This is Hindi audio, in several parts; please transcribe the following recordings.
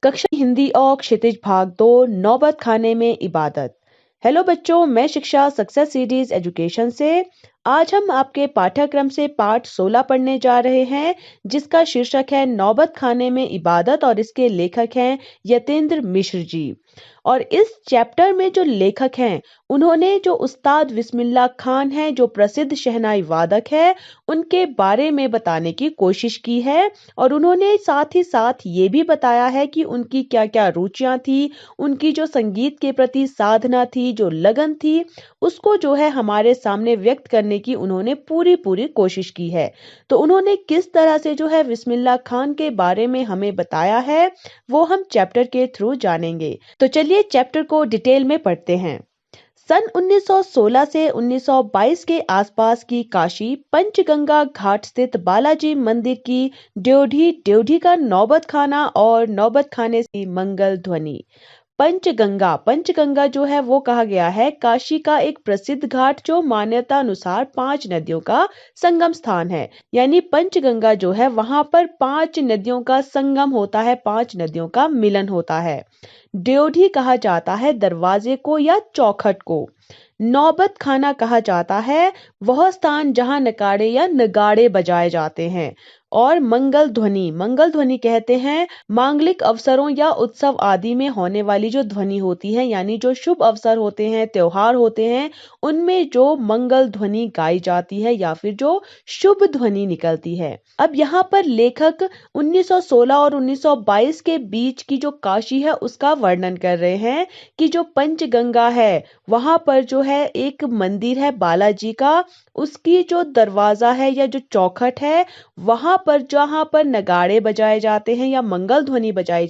कक्षा हिंदी और क्षितिज भाग 2 नौबत खाने में इबादत। हेलो बच्चों, मैं शिक्षा सक्सेस सीरीज एजुकेशन से आज हम आपके पाठ्यक्रम से पाठ 16 पढ़ने जा रहे हैं, जिसका शीर्षक है नौबत खाने में इबादत और इसके लेखक हैं यतेंद्र मिश्र जी। और इस चैप्टर में जो लेखक हैं, उन्होंने जो उस्ताद बिस्मिल्लाह खान हैं, जो प्रसिद्ध शहनाई वादक है, उनके बारे में बताने की कोशिश की है। और उन्होंने साथ ही साथ ये भी बताया है कि उनकी क्या-क्या रुचियां थी, उनकी जो संगीत के प्रति साधना थी, जो लगन थी, उसको जो है हमारे सामने व्यक्त करने की उन्होंने पूरी-पूरी कोशिश की है। तो उन्होंने किस तरह से जो है बिस्मिल्लाह खान के बारे में हमें बताया है, वो हम चैप्टर के थ्रू जानेंगे। तो चलिए चैप्टर को डिटेल में पढ़ते हैं। सन 1916 से 1922 के आसपास की काशी पंचगंगा घाट स्थित बालाजी मंदिर की ड्योढ़ी का नौबत खाना और नौबत खाने की मंगल ध्वनि। पंचगंगा जो है वो कहा गया है काशी का एक प्रसिद्ध घाट, जो मान्यता अनुसार 5 नदियों का संगम स्थान है। यानी पंचगंगा जो है वहां पर 5 नदियों का संगम होता है, 5 नदियों का मिलन होता है। ड्योढ़ी कहा जाता है दरवाजे को या चौखट को। नौबत खाना कहा जाता है वह स्थान जहां नकारे या नगाड़े बजाए जाते हैं। और मंगल ध्वनि कहते हैं मांगलिक अवसरों या उत्सव आदि में होने वाली जो ध्वनि होती है, यानी जो शुभ अवसर होते हैं, त्योहार होते हैं, उनमें जो मंगल ध्वनि गाई जाती है या फिर जो शुभ ध्वनि निकलती है। अब यहाँ पर लेखक 1916 और 1922 के बीच की जो काशी है उसका वर्णन कर रहे हैं कि जो पंचगंगा है वहां पर जो है एक मंदिर है बालाजी का, उसकी जो दरवाजा है या जो चौखट है, वहां पर जहां पर नगाड़े बजाए जाते हैं या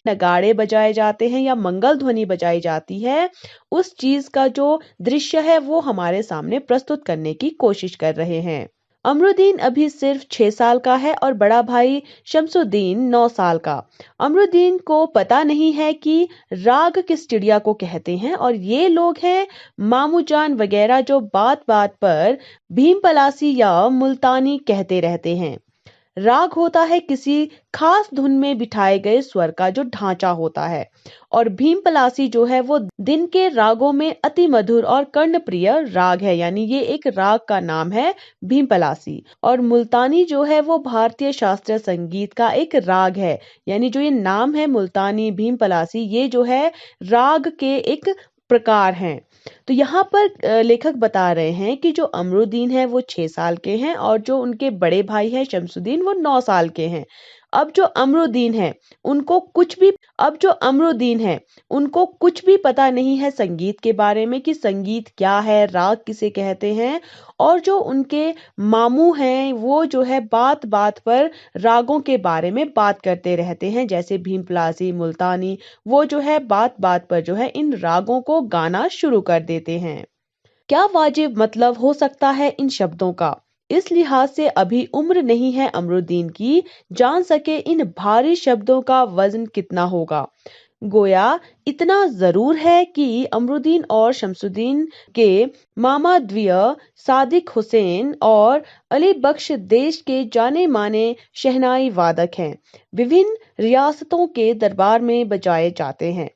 नगाड़े बजाए जाते हैं या मंगल ध्वनि बजाई जाती है, उस चीज का जो दृश्य है वो हमारे सामने प्रस्तुत करने की कोशिश कर रहे हैं। अमरुद्दीन अभी सिर्फ 6 साल का है और बड़ा भाई शमसुद्दीन 9 साल का। अमरुद्दीन को पता नहीं है कि राग किस चिड़िया को कहते हैं, और ये लोग हैं मामू जान वगैरह, जो बात बात पर भीम पलासी या मुल्तानी कहते रहते हैं। राग होता है किसी खास धुन में बिठाए गए स्वर का जो ढांचा होता है, और भीम पलासी जो है वो दिन के रागों में अति मधुर और कर्णप्रिय राग है, यानी ये एक राग का नाम है भीम पलासी। और मुल्तानी जो है वो भारतीय शास्त्रीय संगीत का एक राग है, यानी जो ये नाम है मुल्तानी, भीम पलासी, ये जो है राग के एक प्रकार हैं। तो यहाँ पर लेखक बता रहे हैं कि जो अमरुद्दीन है वो 6 साल के हैं और जो उनके बड़े भाई हैं शमसुद्दीन वो 9 साल के हैं। अब जो अमरुद्दीन है उनको कुछ भी पता नहीं है संगीत के बारे में कि संगीत क्या है, राग किसे कहते हैं। और जो उनके मामू हैं वो जो है बात बात पर रागों के बारे में बात करते रहते हैं, जैसे भीम पलासी, मुल्तानी, वो जो है बात बात पर जो है इन रागों को गाना शुरू कर देते हैं। क्या वाजिब मतलब हो सकता है इन शब्दों का? इस लिहाज से अभी उम्र नहीं है अमरुद्दीन की जान सके इन भारी शब्दों का वजन कितना होगा। गोया इतना जरूर है कि अमरुद्दीन और शमसुद्दीन के मामा द्विय सादिक हुसैन और अली बख्श देश के जाने माने शहनाई वादक हैं, विभिन्न रियासतों के दरबार में बजाए जाते हैं।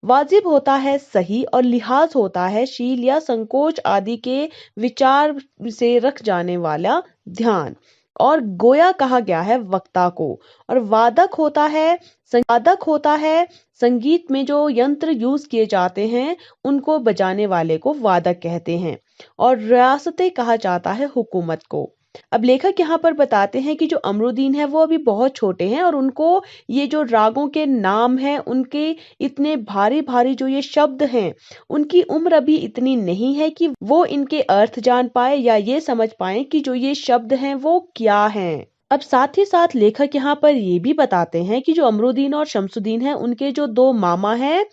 वाजिब होता है सही और लिहाज होता है शील या संकोच आदि के विचार से रख जाने वाला ध्यान। और गोया कहा गया है वक्ता को। और वादक होता है संगीत में जो यंत्र यूज किए जाते हैं उनको बजाने वाले को वादक कहते हैं। और रियासतें कहा जाता है हुकूमत को। अब लेखक यहाँ पर बताते हैं कि जो अमरुद्दीन है वो अभी बहुत छोटे हैं और उनको ये जो रागों के नाम हैं, उनके इतने भारी भारी जो ये शब्द हैं, उनकी उम्र अभी इतनी नहीं है कि वो इनके अर्थ जान पाए या ये समझ पाए कि जो ये शब्द हैं वो क्या हैं। अब साथ ही साथ लेखक यहाँ पर ये भी बताते हैं कि जो अमरुद्दीन और शमसुद्दीन हैं, उनके जो 2 मामा हैं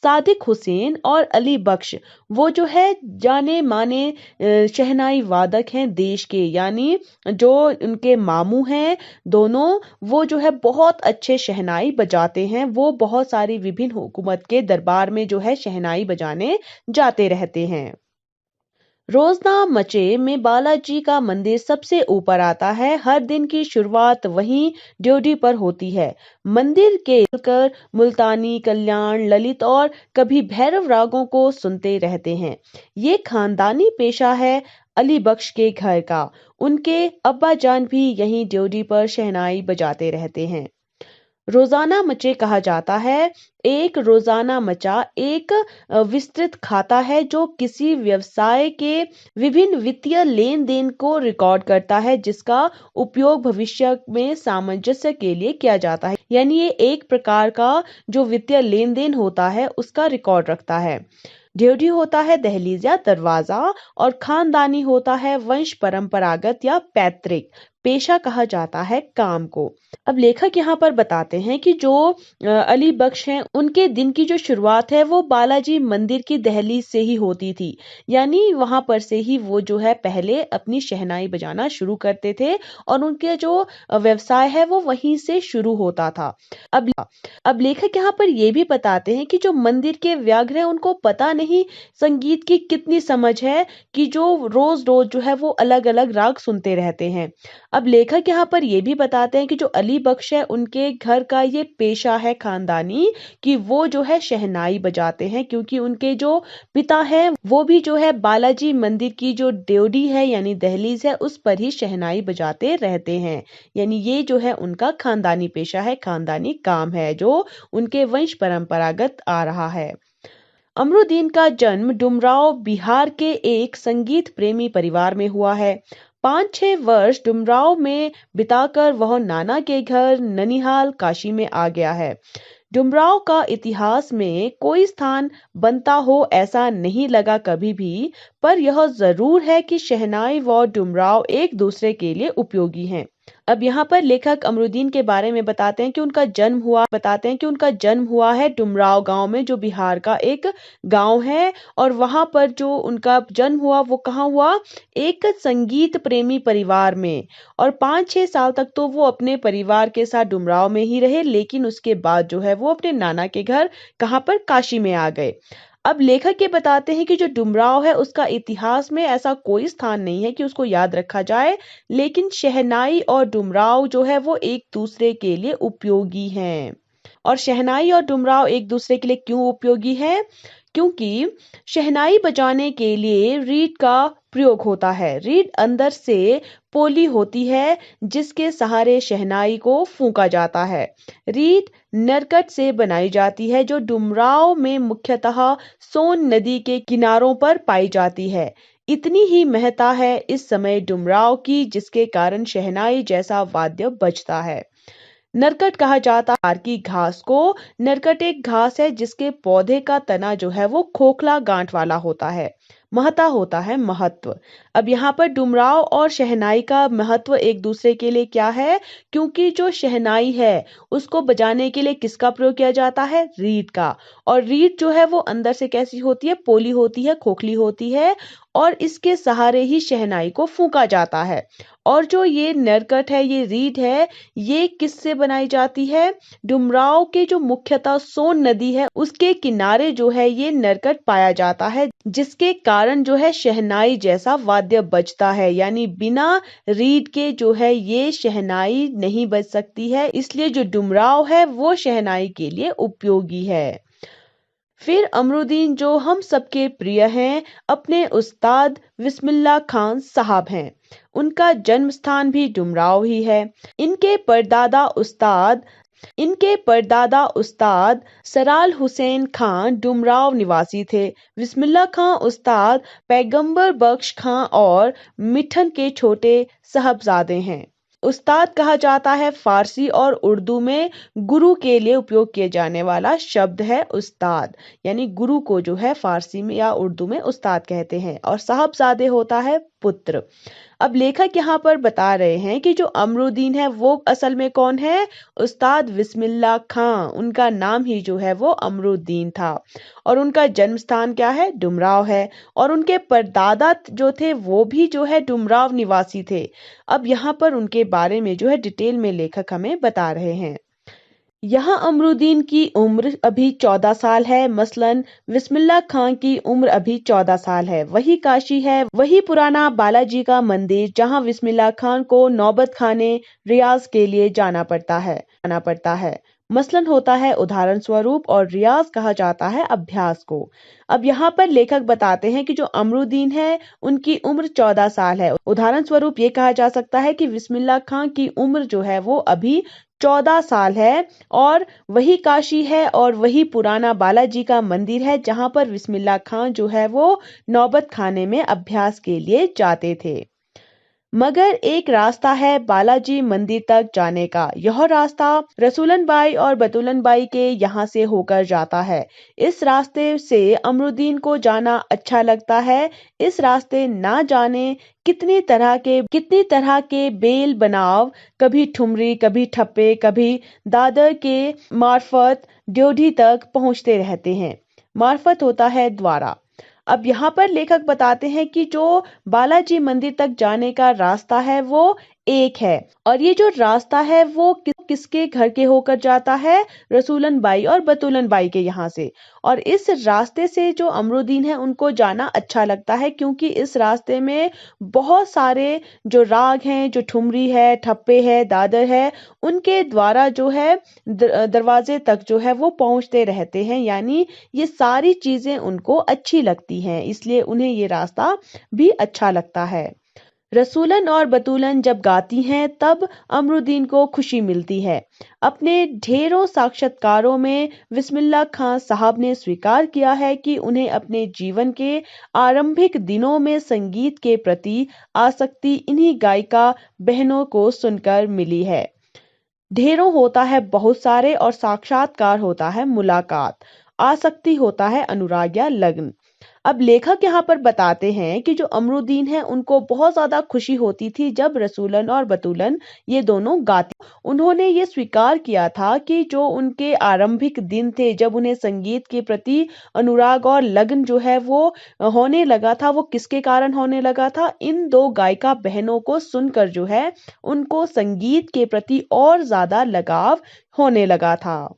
सादिक हुसैन और अली बख्श, वो जो है जाने माने शहनाई वादक हैं देश के, यानी जो उनके मामू हैं दोनों, वो जो है बहुत अच्छे शहनाई बजाते हैं। वो बहुत सारी विभिन्न हुकूमत के दरबार में जो है शहनाई बजाने जाते रहते हैं। रोजना मचे में बालाजी का मंदिर सबसे ऊपर आता है। हर दिन की शुरुआत वहीं ड्योढ़ी पर होती है। मंदिर के कर मुल्तानी, कल्याण, ललित और कभी भैरव रागों को सुनते रहते हैं। ये खानदानी पेशा है अली बख्श के घर का। उनके अब्बा जान भी यहीं ड्योढ़ी पर शहनाई बजाते रहते हैं। रोजाना मचे कहा जाता है। एक रोजाना मचा एक विस्तृत खाता है जो किसी व्यवसाय के विभिन्न वित्तीय लेन देन को रिकॉर्ड करता है, जिसका उपयोग भविष्य में सामंजस्य के लिए किया जाता है। यानी ये एक प्रकार का जो वित्तीय लेन देन होता है उसका रिकॉर्ड रखता है। ड्योढ़ी होता है दहलीज या दरवाजा, और खानदानी होता है वंश परंपरागत या पैतृक। पेशा कहा जाता है काम को। अब लेखक यहाँ पर बताते हैं कि जो अली बख्श हैं उनके दिन की जो शुरुआत है वो बालाजी मंदिर की दहलीज से ही होती थी। यानी वहां पर से ही वो जो है पहले अपनी शहनाई बजाना शुरू करते थे और उनके जो व्यवसाय है वो वहीं से शुरू होता था। अब अब लेखक यहाँ पर ये भी बताते हैं कि जो मंदिर के व्याघ्र हैं उनको पता नहीं संगीत की कितनी समझ है कि जो रोज रोज जो है वो अलग अलग राग सुनते रहते हैं। अब लेखक यहाँ पर ये भी बताते हैं कि जो अली बख्श है उनके घर का ये पेशा है खानदानी कि वो जो है शहनाई बजाते हैं, क्योंकि उनके जो पिता हैं वो भी जो है बालाजी मंदिर की जो ड्योढ़ी है यानी दहलीज है उस पर ही शहनाई बजाते रहते हैं। यानी ये जो है उनका खानदानी पेशा है, खानदानी काम है जो उनके वंश परंपरागत आ रहा है। अमरुद्दीन का जन्म डुमरांव बिहार के एक संगीत प्रेमी परिवार में हुआ है। 5-6 वर्ष डुमरांव में बिताकर वह नाना के घर ननिहाल काशी में आ गया है। डुमरांव का इतिहास में कोई स्थान बनता हो ऐसा नहीं लगा कभी भी, पर यह जरूर है कि शहनाई व डुमरांव एक दूसरे के लिए उपयोगी हैं। अब यहाँ पर लेखक अमरुद्दीन के बारे में बताते हैं कि उनका जन्म हुआ है डुमरांव गांव में, जो बिहार का एक गांव है। और वहां पर जो उनका जन्म हुआ वो कहाँ हुआ, एक संगीत प्रेमी परिवार में। और 5-6 साल तक तो वो अपने परिवार के साथ डुमरांव में ही रहे, लेकिन उसके बाद जो है वो अपने नाना के घर कहाँ पर, काशी में आ गए। अब लेखक ये बताते हैं कि जो डुमरांव है उसका इतिहास में ऐसा कोई स्थान नहीं है कि उसको याद रखा जाए, लेकिन शहनाई और डुमरांव जो है वो एक दूसरे के लिए उपयोगी हैं। और शहनाई और डुमरांव एक दूसरे के लिए क्यों उपयोगी है, क्योंकि शहनाई बजाने के लिए रीड का प्रयोग होता है। रीड अंदर से पोली होती है जिसके सहारे शहनाई को फूंका जाता है। रीड नरकट से बनाई जाती है जो डुमरांव में मुख्यतः सोन नदी के किनारों पर पाई जाती है। इतनी ही महत्ता है इस समय डुमरांव की, जिसके कारण शहनाई जैसा वाद्य बजता है। नरकट कहा जाता है तार की घास को। नरकट एक घास है जिसके पौधे का तना जो है वो खोखला गांठ वाला होता है। महत्ता होता है महत्व। अब यहाँ पर डुमरांव और शहनाई का महत्व एक दूसरे के लिए क्या है, क्योंकि जो शहनाई है उसको बजाने के लिए किसका प्रयोग किया जाता है, रीड का। और रीड जो है वो अंदर से कैसी होती है, पोली होती है, खोखली होती है, और इसके सहारे ही शहनाई को फूंका जाता है। और जो ये नरकट है, ये रीड है, ये किससे बनाई जाती है, डुमरांव के जो मुख्यतः सोन नदी है उसके किनारे जो है ये नरकट पाया जाता है, जिसके कारण जो है शहनाई जैसा वाद्य बजता है। यानी बिना रीड के जो है ये शहनाई नहीं बज सकती है, इसलिए जो डुमरांव है वो शहनाई के लिए उपयोगी है। फिर अमरुद्दीन जो हम सबके प्रिय हैं, अपने उस्ताद बिस्मिल्लाह खान साहब हैं। उनका जन्म स्थान भी डुमरांव ही है। इनके परदादा उस्ताद सराल हुसैन खान डुमरांव निवासी थे। बिस्मिल्लाह खान उस्ताद पैगंबर बख्श खान और मिठन के छोटे साहबजादे हैं। उस्ताद कहा जाता है फारसी और उर्दू में गुरु के लिए उपयोग किए जाने वाला शब्द है उस्ताद। यानी गुरु को जो है फारसी में या उर्दू में उस्ताद कहते हैं, और साहबजादे होता है पुत्र। अब लेखक यहाँ पर बता रहे हैं कि जो अमरुद्दीन है वो असल में कौन है, उस्ताद बिस्मिल्लाह खां। उनका नाम ही जो है वो अमरुद्दीन था, और उनका जन्म स्थान क्या है, डुमरांव है। और उनके परदादा जो थे वो भी जो है डुमरांव निवासी थे। अब यहाँ पर उनके बारे में जो है डिटेल में लेखक हमें बता रहे हैं। यहाँ अमरुद्दीन की उम्र अभी 14 साल है। मसलन बिस्मिल्लाह खां की उम्र अभी 14 साल है। वही काशी है, वही पुराना बालाजी का मंदिर जहाँ बिस्मिल्लाह खान को नौबत खाने रियाज के लिए जाना पड़ता है। मसलन होता है उदाहरण स्वरूप और रियाज कहा जाता है अभ्यास को। अब यहाँ पर लेखक बताते हैं कि जो अमरुद्दीन है उनकी उम्र 14 साल है। उदाहरण स्वरूप ये कहा जा सकता है कि बिस्मिल्लाह खां की उम्र जो है वो अभी 14 साल है और वही काशी है और वही पुराना बालाजी का मंदिर है जहां पर बिस्मिल्लाह खां जो है वो नौबत खाने में अभ्यास के लिए जाते थे। मगर एक रास्ता है बालाजी मंदिर तक जाने का। यह रास्ता रसूलन बाई और बतूलन बाई के यहाँ से होकर जाता है। इस रास्ते से अमरुद्दीन को जाना अच्छा लगता है। इस रास्ते ना जाने कितनी तरह के बेल बनाव, कभी ठुमरी, कभी ठप्पे, कभी दादर के मार्फत ड्योढ़ी तक पहुंचते रहते हैं। मार्फत होता है द्वारा। अब यहाँ पर लेखक बताते हैं कि जो बालाजी मंदिर तक जाने का रास्ता है वो एक है और ये जो रास्ता है वो किसके घर के होकर जाता है? रसूलन बाई और बतूलन बाई के यहाँ से। और इस रास्ते से जो अमरुद्दीन है उनको जाना अच्छा लगता है क्योंकि इस रास्ते में बहुत सारे जो राग हैं, जो ठुमरी है, ठप्पे है, दादर है, उनके द्वारा जो है दरवाजे तक जो है वो पहुंचते रहते हैं। यानी ये सारी चीजें उनको अच्छी लगती हैं, इसलिए उन्हें ये रास्ता भी अच्छा लगता है। रसूलन और बतूलन जब गाती हैं तब अमरुद्दीन को खुशी मिलती है। अपने ढेरों साक्षात्कारों में बिस्मिल्लाह खां साहब ने स्वीकार किया है कि उन्हें अपने जीवन के आरंभिक दिनों में संगीत के प्रति आसक्ति इन्हीं गायिका बहनों को सुनकर मिली है। ढेरों होता है बहुत सारे और साक्षात्कार होता है मुलाकात, आसक्ति होता है अनुराग या लग्न। अब लेखक यहाँ पर बताते हैं कि जो अमरुद्दीन है उनको बहुत ज्यादा खुशी होती थी जब रसूलन और बतूलन ये दोनों गाती। उन्होंने ये स्वीकार किया था कि जो उनके आरंभिक दिन थे जब उन्हें संगीत के प्रति अनुराग और लगन जो है वो होने लगा था, वो किसके कारण होने लगा था? इन दो गायिका बहनों को सुनकर जो है उनको संगीत के प्रति और ज्यादा लगाव होने लगा था।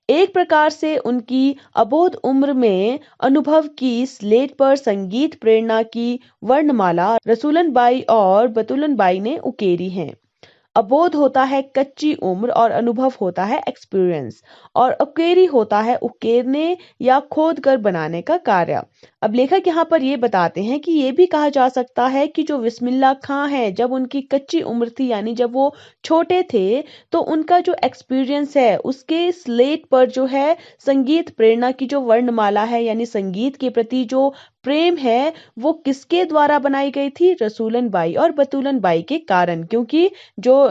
एक प्रकार से उनकी अबोध उम्र में अनुभव की स्लेट पर संगीत प्रेरणा की वर्णमाला रसूलन बाई और बतूलन बाई ने उकेरी है। अबोध होता है कच्ची उम्र और अनुभव होता है एक्सपीरियंस और उकेरी होता है उकेरने या खोद कर बनाने का कार्य। अब लेखक यहाँ पर ये बताते हैं कि ये भी कहा जा सकता है कि जो बिस्मिल्लाह खां है जब उनकी कच्ची उम्र थी यानी जब वो छोटे थे तो उनका जो एक्सपीरियंस है उसके स्लेट पर जो है संगीत प्रेरणा की जो वर्णमाला है यानी संगीत के प्रति जो प्रेम है वो किसके द्वारा बनाई गई थी? रसूलन बाई और बतूलन बाई के कारण। क्योंकि जो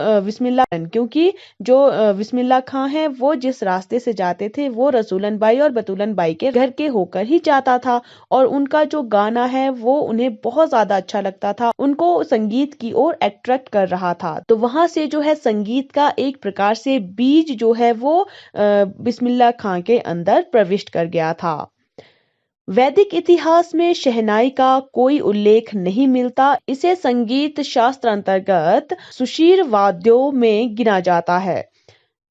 बिस्मिल्लाह खां है वो जिस रास्ते से जाते थे वो रसूलन बाई और बतूलन बाई के घर के होकर ही जाता था और उनका जो गाना है वो उन्हें बहुत ज्यादा अच्छा लगता था, उनको संगीत की ओर अट्रैक्ट कर रहा था। तो वहां से जो है संगीत का एक प्रकार से बीज जो है वो बिस्मिल्लाह खां के अंदर प्रविष्ट कर गया था। वैदिक इतिहास में शहनाई का कोई उल्लेख नहीं मिलता। इसे संगीत शास्त्र अंतर्गत सुशीर वाद्यों में गिना जाता है।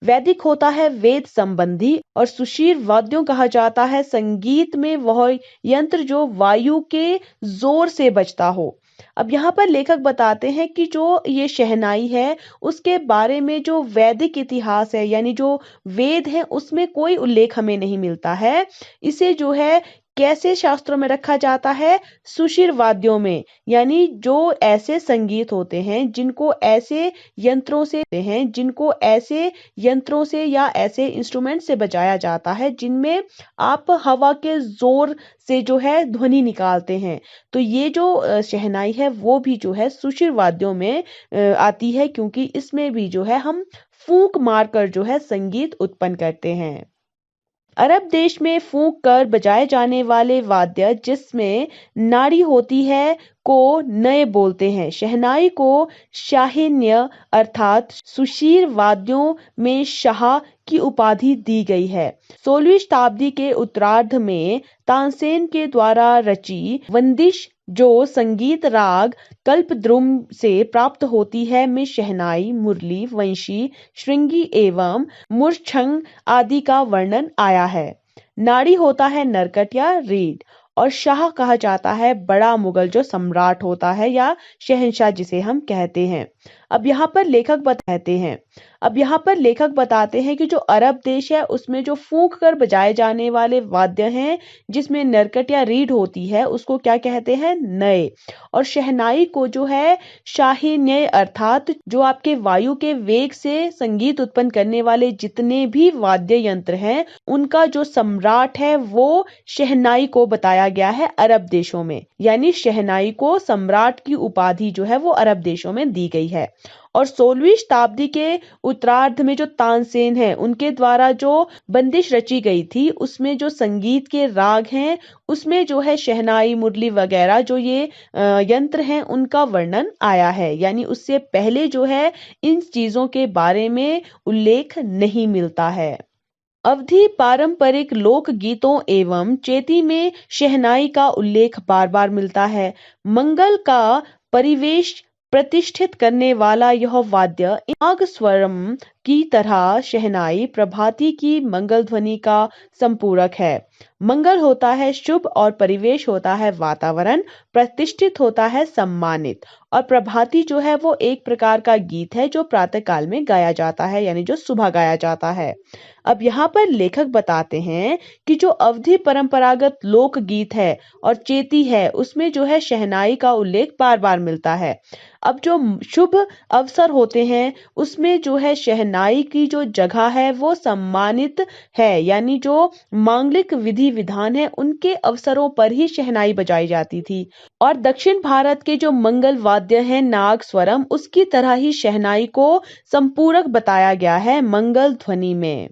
वैदिक होता है वेद संबंधी और सुशीर वाद्यों कहा जाता है संगीत में वह यंत्र जो वायु के जोर से बजता हो। अब यहाँ पर लेखक बताते हैं कि जो ये शहनाई है उसके बारे में जो वैदिक इतिहास है यानी जो वेद है उसमें कोई उल्लेख हमें नहीं मिलता है। इसे जो है कैसे शास्त्रों में रखा जाता है? सुशीर वाद्यों में, यानी जो ऐसे संगीत होते हैं जिनको ऐसे यंत्रों से या ऐसे इंस्ट्रूमेंट से बजाया जाता है जिनमें आप हवा के जोर से जो है ध्वनि निकालते हैं। तो ये जो शहनाई है वो भी जो है सुशीर वाद्यों में आती है क्योंकि इसमें भी जो है हम फूंक मारकर जो है संगीत उत्पन्न करते हैं। अरब देश में फूंक कर बजाए जाने वाले वाद्य जिसमें नाड़ी होती है को नए बोलते हैं। शहनाई को शाहिन्य अर्थात सुशीर वाद्यों में शाह की उपाधि दी गई है। 16वीं शताब्दी के उत्तरार्ध में तानसेन के द्वारा रची वंदिश जो संगीत राग कल्पद्रुम से प्राप्त होती है में शहनाई, मुरली, वंशी, श्रृंगी एवं मूर्छंग आदि का वर्णन आया है। नाड़ी होता है नरकट या रीड, और शाह कहा जाता है बड़ा मुगल जो सम्राट होता है या शहंशाह जिसे हम कहते हैं। अब यहाँ पर लेखक बताते हैं कि जो अरब देश है उसमें जो फूंक कर बजाए जाने वाले वाद्य हैं जिसमें नरकट या रीड होती है उसको क्या कहते हैं, नए। और शहनाई को जो है शाही नय, अर्थात जो आपके वायु के वेग से संगीत उत्पन्न करने वाले जितने भी वाद्य यंत्र हैं उनका जो सम्राट है वो शहनाई को बताया गया है अरब देशों में, यानी शहनाई को सम्राट की उपाधि जो है वो अरब देशों में दी गई है। और 16वीं शताब्दी के उत्तरार्ध में जो तानसेन है उनके द्वारा जो बंदिश रची गई थी उसमें जो संगीत के राग हैं उसमें जो है शहनाई, मुरली वगैरह जो ये यंत्र हैं उनका वर्णन आया है, यानी उससे पहले जो है इन चीजों के बारे में उल्लेख नहीं मिलता है। अवधी पारंपरिक लोक गीतों एवं चेती में शहनाई का उल्लेख बार बार मिलता है। मंगल का परिवेश प्रतिष्ठित करने वाला यह वाद्य नाग स्वरम की तरह शहनाई प्रभाती की मंगल ध्वनि का संपूरक है। मंगल होता है शुभ और परिवेश होता है वातावरण, प्रतिष्ठित होता है सम्मानित, और प्रभाती जो है वो एक प्रकार का गीत है जो प्रातः काल में गाया जाता है, यानी जो सुबह गाया जाता है। अब यहाँ पर लेखक बताते हैं कि जो अवधि परंपरागत लोक गीत है और चेती है उसमें जो है शहनाई का उल्लेख बार बार मिलता है। अब जो शुभ अवसर होते हैं उसमें जो है शहनाई की जो जगह है वो सम्मानित है, यानी जो मांगलिक विधि विधान है उनके अवसरों पर ही शहनाई बजाई जाती थी। और दक्षिण भारत के जो मंगल वाद्य है नाग स्वरम उसकी तरह ही शहनाई को संपूरक बताया गया है मंगल ध्वनि में।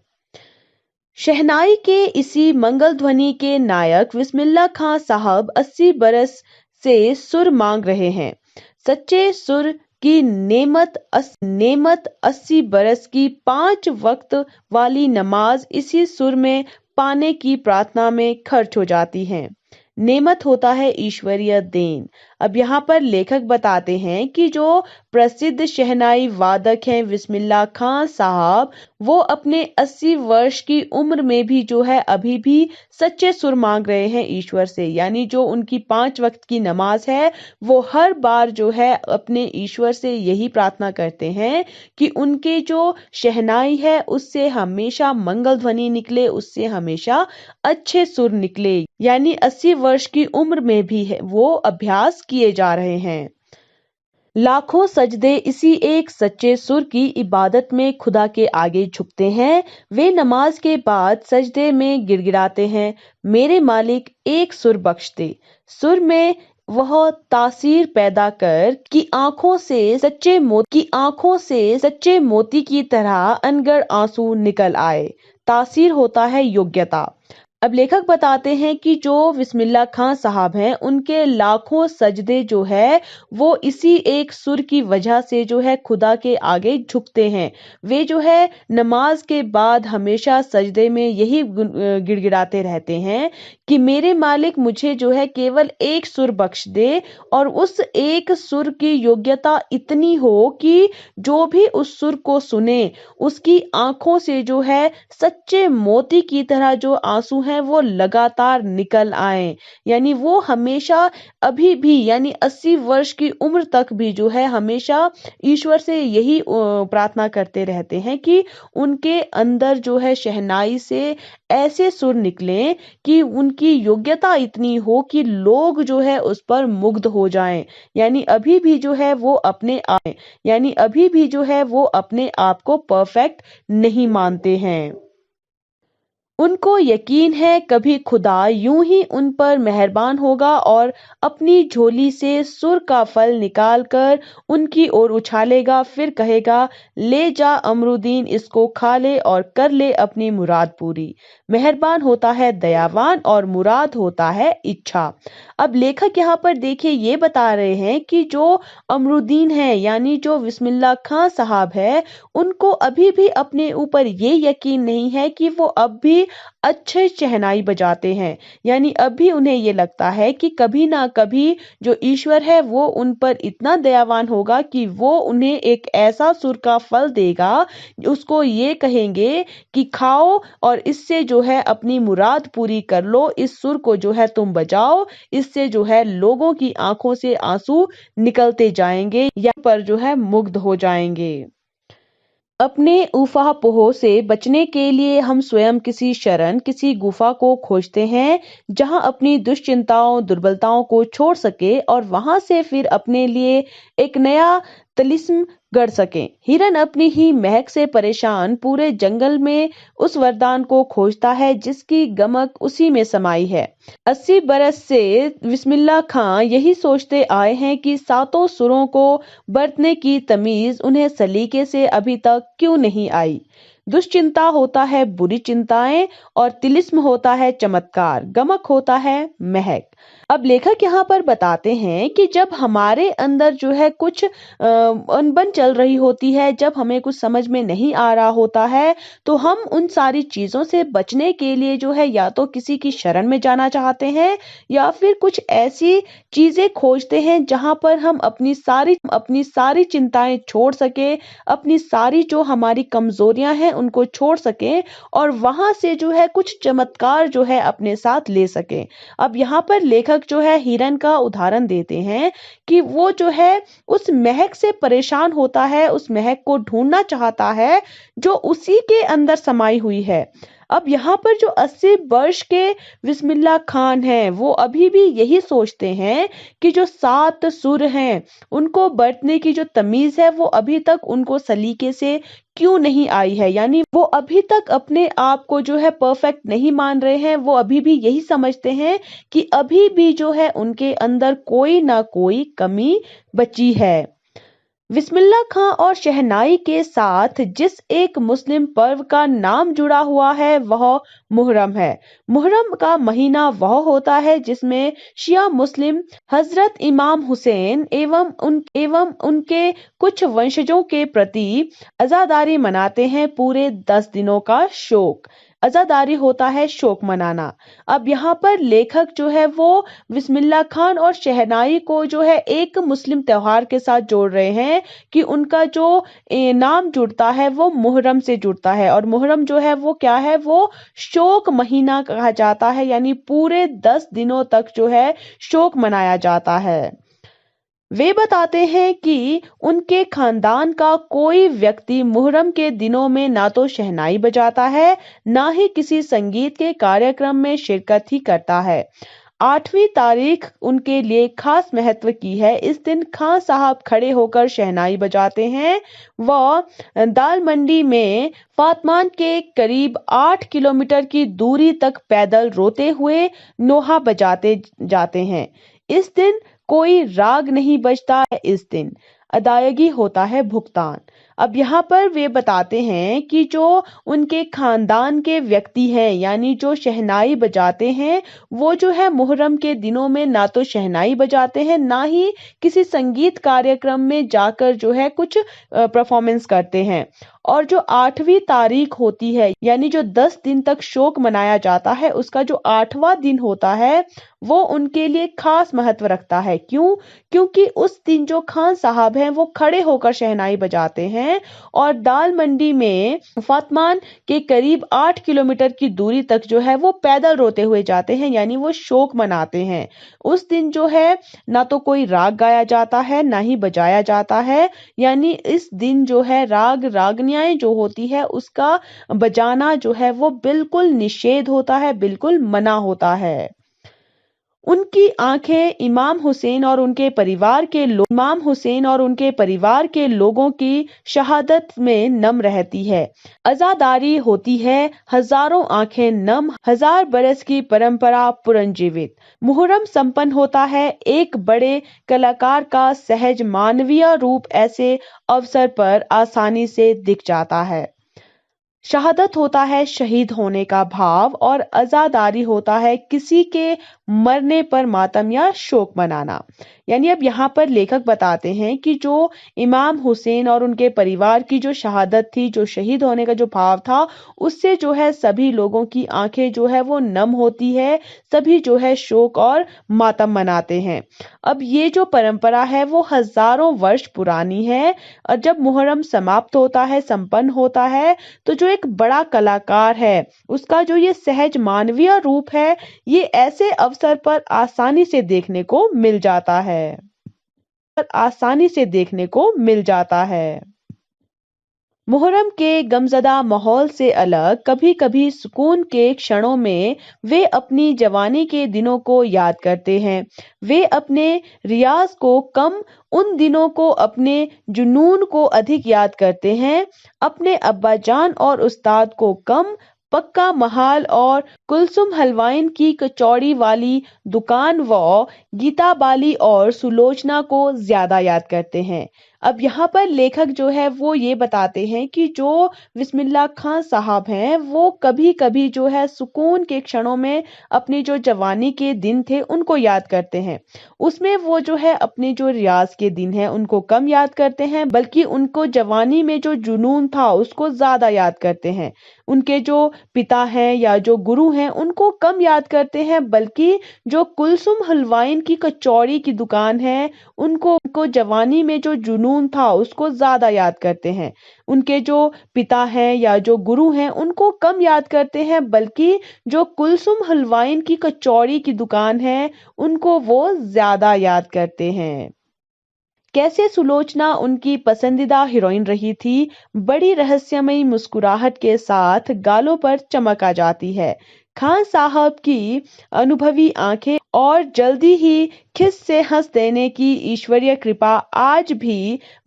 शहनाई के इसी मंगल ध्वनि के नायक बिस्मिल्लाह खां साहब 80 बरस से सुर मांग रहे हैं। सच्चे सुर की नेमत 80 बरस की 5 वक्त वाली नमाज इसी सुर में पाने की प्रार्थना में खर्च हो जाती है। नेमत होता है ईश्वरीय देन। अब यहाँ पर लेखक बताते हैं कि जो प्रसिद्ध शहनाई वादक हैं बिस्मिल्लाह खां साहब वो अपने 80 वर्ष की उम्र में भी जो है अभी भी सच्चे सुर मांग रहे हैं ईश्वर से, यानी जो उनकी 5 वक्त की नमाज है वो हर बार जो है अपने ईश्वर से यही प्रार्थना करते हैं कि उनके जो शहनाई है उससे हमेशा मंगल ध्वनि निकले, उससे हमेशा अच्छे सुर निकले, यानी 80 वर्ष की उम्र में भी है वो अभ्यास किए जा रहे हैं। लाखों सजदे इसी एक सच्चे सुर की इबादत में खुदा के आगे झुकते हैं। वे नमाज के बाद सजदे में गिड़गिड़ाते हैं, मेरे मालिक एक सुर बख्श दे। सुर में वह तासीर पैदा कर कि आंखों से सच्चे मोती की तरह अनगढ़ आंसू निकल आए। तासीर होता है योग्यता। अब लेखक बताते हैं कि जो बिस्मिल्लाह खां साहब हैं उनके लाखों सजदे जो है वो इसी एक सुर की वजह से जो है खुदा के आगे झुकते हैं। वे जो है नमाज के बाद हमेशा सजदे में यही गिड़गिड़ाते रहते हैं कि मेरे मालिक मुझे जो है केवल एक सुर बख्श दे, और उस एक सुर की योग्यता इतनी हो कि जो भी उस सुर को सुने उसकी आंखों से जो है सच्चे मोती की तरह जो आंसू हैं वो लगातार निकल आए, यानी वो हमेशा अभी भी यानी 80 वर्ष की उम्र तक भी जो है हमेशा ईश्वर से यही प्रार्थना करते रहते हैं कि उनके अंदर जो है शहनाई से ऐसे सुर निकलें कि उनकी योग्यता इतनी हो कि लोग जो है उस पर मुग्ध हो जाएं, यानी अभी भी जो है वो अपने आप को परफेक्ट नहीं मानते हैं। उनको यकीन है कभी खुदा यूं ही उन पर मेहरबान होगा और अपनी झोली से सुर का फल निकालकर उनकी ओर उछालेगा, फिर कहेगा ले जा अमरुदीन, इसको खा ले और कर ले अपनी मुराद पूरी। मेहरबान होता है दयावान और मुराद होता है इच्छा। अब लेखक यहाँ पर देखिए ये बता रहे हैं कि जो अमरुदीन है यानी जो बिस्मिल्लाह खां साहब है उनको अभी भी अपने ऊपर ये यकीन नहीं है कि वो अब भी अच्छे शहनाई बजाते हैं। यानी अभी उन्हें ये लगता है कि कभी ना कभी जो ईश्वर है वो उन पर इतना दयावान होगा कि वो उन्हें एक ऐसा सुर का फल देगा, उसको ये कहेंगे कि खाओ और इससे जो है अपनी मुराद पूरी कर लो, इस सुर को जो है तुम बजाओ, इससे जो है लोगों की आंखों से आंसू निकलते जाएंगे या पर जो है मुग्ध हो जाएंगे। अपने ऊहापोह से बचने के लिए हम स्वयं किसी शरण, किसी गुफा को खोजते हैं जहां अपनी दुश्चिंताओं, दुर्बलताओं को छोड़ सके और वहां से फिर अपने लिए एक नया तिलिस्म गढ़ सके। हिरन अपनी ही महक से परेशान पूरे जंगल में उस वरदान को खोजता है जिसकी गमक उसी में समाई है। 80 बरस से बिस्मिल्लाह खां यही सोचते आए हैं कि सातों सुरों को बरतने की तमीज उन्हें सलीके से अभी तक क्यों नहीं आई। दुश्चिंता होता है बुरी चिंताएं और तिलिस्म होता है चमत्कार, गमक होता है महक। अब लेखक यहाँ पर बताते हैं कि जब हमारे अंदर जो है कुछ अनबन चल रही होती है, जब हमें कुछ समझ में नहीं आ रहा होता है, तो हम उन सारी चीजों से बचने के लिए जो है या तो किसी की शरण में जाना चाहते हैं या फिर कुछ ऐसी चीजें खोजते हैं जहां पर हम अपनी सारी चिंताएं छोड़ सके, अपनी सारी जो हमारी कमजोरियां हैं उनको छोड़ सके और वहां से जो है कुछ चमत्कार जो है अपने साथ ले सके। अब यहाँ पर लेखक जो है हिरन का उदाहरण देते हैं कि वो जो है उस महक से परेशान होता है, उस महक को ढूंढना चाहता है जो उसी के अंदर समाई हुई है। अब यहाँ पर जो 80 वर्ष के बिस्मिल्लाह खान हैं वो अभी भी यही सोचते हैं कि जो 7 सुर हैं उनको बरतने की जो तमीज है वो अभी तक उनको सलीके से क्यों नहीं आई है। यानी वो अभी तक अपने आप को जो है परफेक्ट नहीं मान रहे हैं, वो अभी भी यही समझते हैं कि अभी भी जो है उनके अंदर कोई ना कोई कमी बची है। बिस्मिल्लाह खां और शहनाई के साथ जिस एक मुस्लिम पर्व का नाम जुड़ा हुआ है वह मुहर्रम है। मुहर्रम का महीना वह होता है जिसमें शिया मुस्लिम हजरत इमाम हुसैन एवं उनके कुछ वंशजों के प्रति अज़ादारी मनाते हैं। पूरे 10 दिनों का शोक, अज़ादारी होता है शोक मनाना। अब यहाँ पर लेखक जो है वो बिस्मिल्लाह खान और शहनाई को जो है एक मुस्लिम त्योहार के साथ जोड़ रहे हैं कि उनका जो नाम जुड़ता है वो मुहर्रम से जुड़ता है और मुहर्रम जो है वो क्या है, वो शोक महीना कहा जाता है। यानी पूरे 10 दिनों तक जो है शोक मनाया जाता है। वे बताते हैं कि उनके खानदान का कोई व्यक्ति मुहर्रम के दिनों में ना तो शहनाई बजाता है, ना ही किसी संगीत के कार्यक्रम में शिरकत ही करता है। 8वीं तारीख उनके लिए खास महत्व की है। इस दिन खां साहब खड़े होकर शहनाई बजाते हैं। वह दाल मंडी में फातमान के करीब 8 किलोमीटर की दूरी तक पैदल रोते हुए नोहा बजाते जाते हैं। इस दिन कोई राग नहीं बजता है, इस दिन अदायगी होता है भुगतान। अब यहाँ पर वे बताते हैं कि जो उनके खानदान के व्यक्ति हैं यानी जो शहनाई बजाते हैं वो जो है मुहर्रम के दिनों में ना तो शहनाई बजाते हैं ना ही किसी संगीत कार्यक्रम में जाकर जो है कुछ परफॉर्मेंस करते हैं। और जो 8वीं तारीख होती है यानी जो 10 दिन तक शोक मनाया जाता है उसका जो 8वां दिन होता है वो उनके लिए खास महत्व रखता है। क्यों? क्योंकि उस दिन जो खान साहब हैं वो खड़े होकर शहनाई बजाते हैं और दाल मंडी में फातमान के करीब 8 किलोमीटर की दूरी तक जो है वो पैदल रोते हुए जाते हैं, यानी वो शोक मनाते हैं। उस दिन जो है ना तो कोई राग गाया जाता है ना ही बजाया जाता है, यानी इस दिन जो है राग रागनियाएं जो होती है उसका बजाना जो है वो बिल्कुल निषेध होता है, बिल्कुल मना होता है। उनकी आंखें इमाम हुसैन और उनके परिवार के लोगों की शहादत में नम रहती है। अज़ादारी होती है, हजारों आंखें नम, 1000 बरस की परंपरा पुनर्जीवित। मुहर्रम संपन्न होता है एक बड़े कलाकार का सहज मानवीय रूप ऐसे अवसर पर आसानी से दिख जाता है। शहादत होता है शहीद होने का भाव और अज़ादारी होता है किसी के मरने पर मातम या शोक मनाना। यानी अब यहाँ पर लेखक बताते हैं कि जो इमाम हुसैन और उनके परिवार की जो शहादत थी, जो शहीद होने का जो भाव था, उससे जो है सभी लोगों की आंखें जो है वो नम होती है, सभी जो है शोक और मातम मनाते हैं। अब ये जो परंपरा है वो हजारों वर्ष पुरानी है और जब मुहर्रम समाप्त होता है, संपन्न होता है, तो जो एक बड़ा कलाकार है, उसका जो ये सहज मानवीय रूप है, ये ऐसे अवसर पर आसानी से देखने को मिल जाता है। आसानी से देखने को मिल जाता है। मुहर्रम के गमज़दा माहौल से अलग कभी-कभी सुकून के क्षणों में वे अपनी जवानी के दिनों को याद करते हैं। वे अपने रियाज को कम, उन दिनों को अपने जुनून को अधिक याद करते हैं। अपने अब्बा जान और उस्ताद को कम, पक्का महाल और कुलसुम हलवाइन की कचौड़ी वाली दुकान व गीता बाली और सुलोचना को ज्यादा याद करते हैं। अब यहाँ पर लेखक जो है वो ये बताते हैं कि जो बिस्मिल्लाह खां साहब हैं वो कभी कभी जो है सुकून के क्षणों में अपनी जो जवानी के दिन थे उनको याद करते हैं। उसमें वो जो है अपने जो रियाज के दिन है उनको कम याद करते हैं, बल्कि उनको जवानी में जो जुनून था उसको ज्यादा याद करते हैं। उनके जो पिता हैं या जो गुरु हैं उनको कम याद करते हैं, बल्कि जो कुलसुम हलवाइन की कचौड़ी की दुकान है उनको जवानी में जो जुनून था उसको ज्यादा याद करते हैं। उनके जो पिता हैं या जो गुरु हैं उनको कम याद करते हैं, बल्कि जो कुलसुम हलवाइन की कचौड़ी की दुकान है उनको वो ज्यादा याद करते हैं। कैसे सुलोचना उनकी पसंदीदा हीरोइन रही थी, बड़ी रहस्यमयी मुस्कुराहट के साथ गालों पर चमक आ जाती है। खान साहब की अनुभवी आंखें और जल्दी ही खिस से हंस देने की ईश्वरीय कृपा आज भी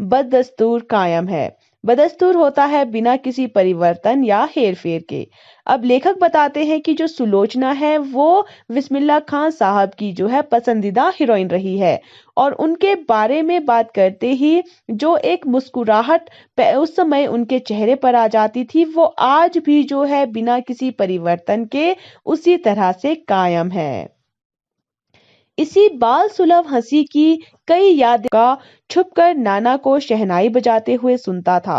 बदस्तूर कायम है। बदस्तूर होता है बिना किसी परिवर्तन या हेर फेर के। अब लेखक बताते हैं कि जो सुलोचना है वो बिस्मिल्लाह खान साहब की जो है पसंदीदा हीरोइन रही है और उनके बारे में बात करते ही जो एक मुस्कुराहट उस समय उनके चेहरे पर आ जाती थी वो आज भी जो है बिना किसी परिवर्तन के उसी तरह से कायम है। इसी बाल सुलभ हंसी की कई यादें का छुपकर नाना को शहनाई बजाते हुए सुनता था।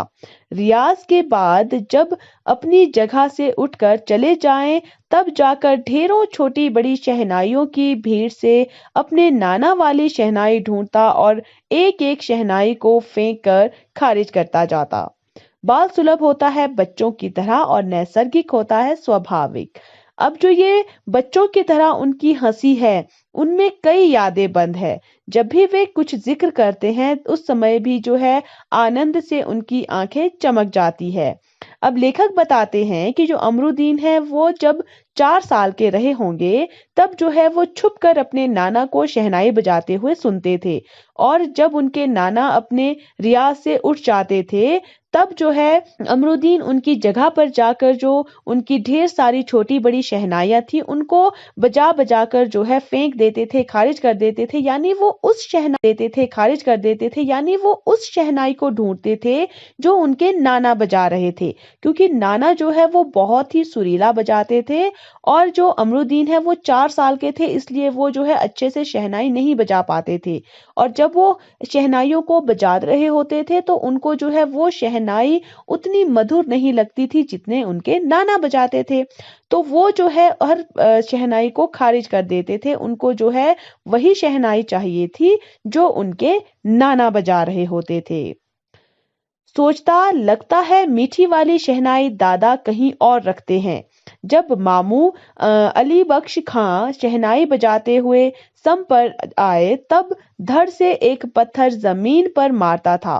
रियाज के बाद जब अपनी जगह से उठकर चले जाएं, तब जाकर ढेरों छोटी बड़ी शहनाइयों की भीड़ से अपने नाना वाली शहनाई ढूंढता और एक एक शहनाई को फेंक कर खारिज करता जाता। बाल सुलभ होता है बच्चों की तरह और नैसर्गिक होता है स्वाभाविक। अब जो ये बच्चों की तरह उनकी हंसी है उनमें कई यादें बंद है। जब भी वे कुछ जिक्र करते हैं उस समय भी जो है आनंद से उनकी आंखें चमक जाती है। अब लेखक बताते हैं कि जो अमरुद्दीन है वो जब 4 साल के रहे होंगे तब जो है वो छुप कर अपने नाना को शहनाई बजाते हुए सुनते थे और जब उनके नाना अपने रियाज से उठ जाते थे तब जो है अमरुद्दीन उनकी जगह पर जाकर जो उनकी ढेर सारी छोटी बड़ी शहनाइयां थी उनको बजा बजा कर जो है फेंक देते थे, खारिज कर देते थे। यानी वो उस शहनाई देते थे, खारिज कर देते थे, यानी वो उस शहनाई को ढूंढते थे जो उनके नाना बजा रहे थे, क्योंकि नाना जो है वो बहुत ही सुरीला बजाते थे और जो अमरुद्दीन है वो 4 साल के थे, इसलिए वो जो है अच्छे से शहनाई नहीं बजा पाते थे। और जब वो शहनाइयों को बजा रहे होते थे तो उनको जो है वो शहनाई उतनी मधुर नहीं लगती थी जितने उनके नाना बजाते थे। तो वो जो है हर शहनाई को खारिज कर देते थे, उनको जो है वही शहनाई चाहिए थी जो उनके नाना बजा रहे होते थे। सोचता लगता है मीठी वाली शहनाई दादा कहीं और रखते हैं। जब मामू अली बख्श खां शहनाई बजाते हुए सम पर आए तब धड़ से एक पत्थर जमीन पर मारता था।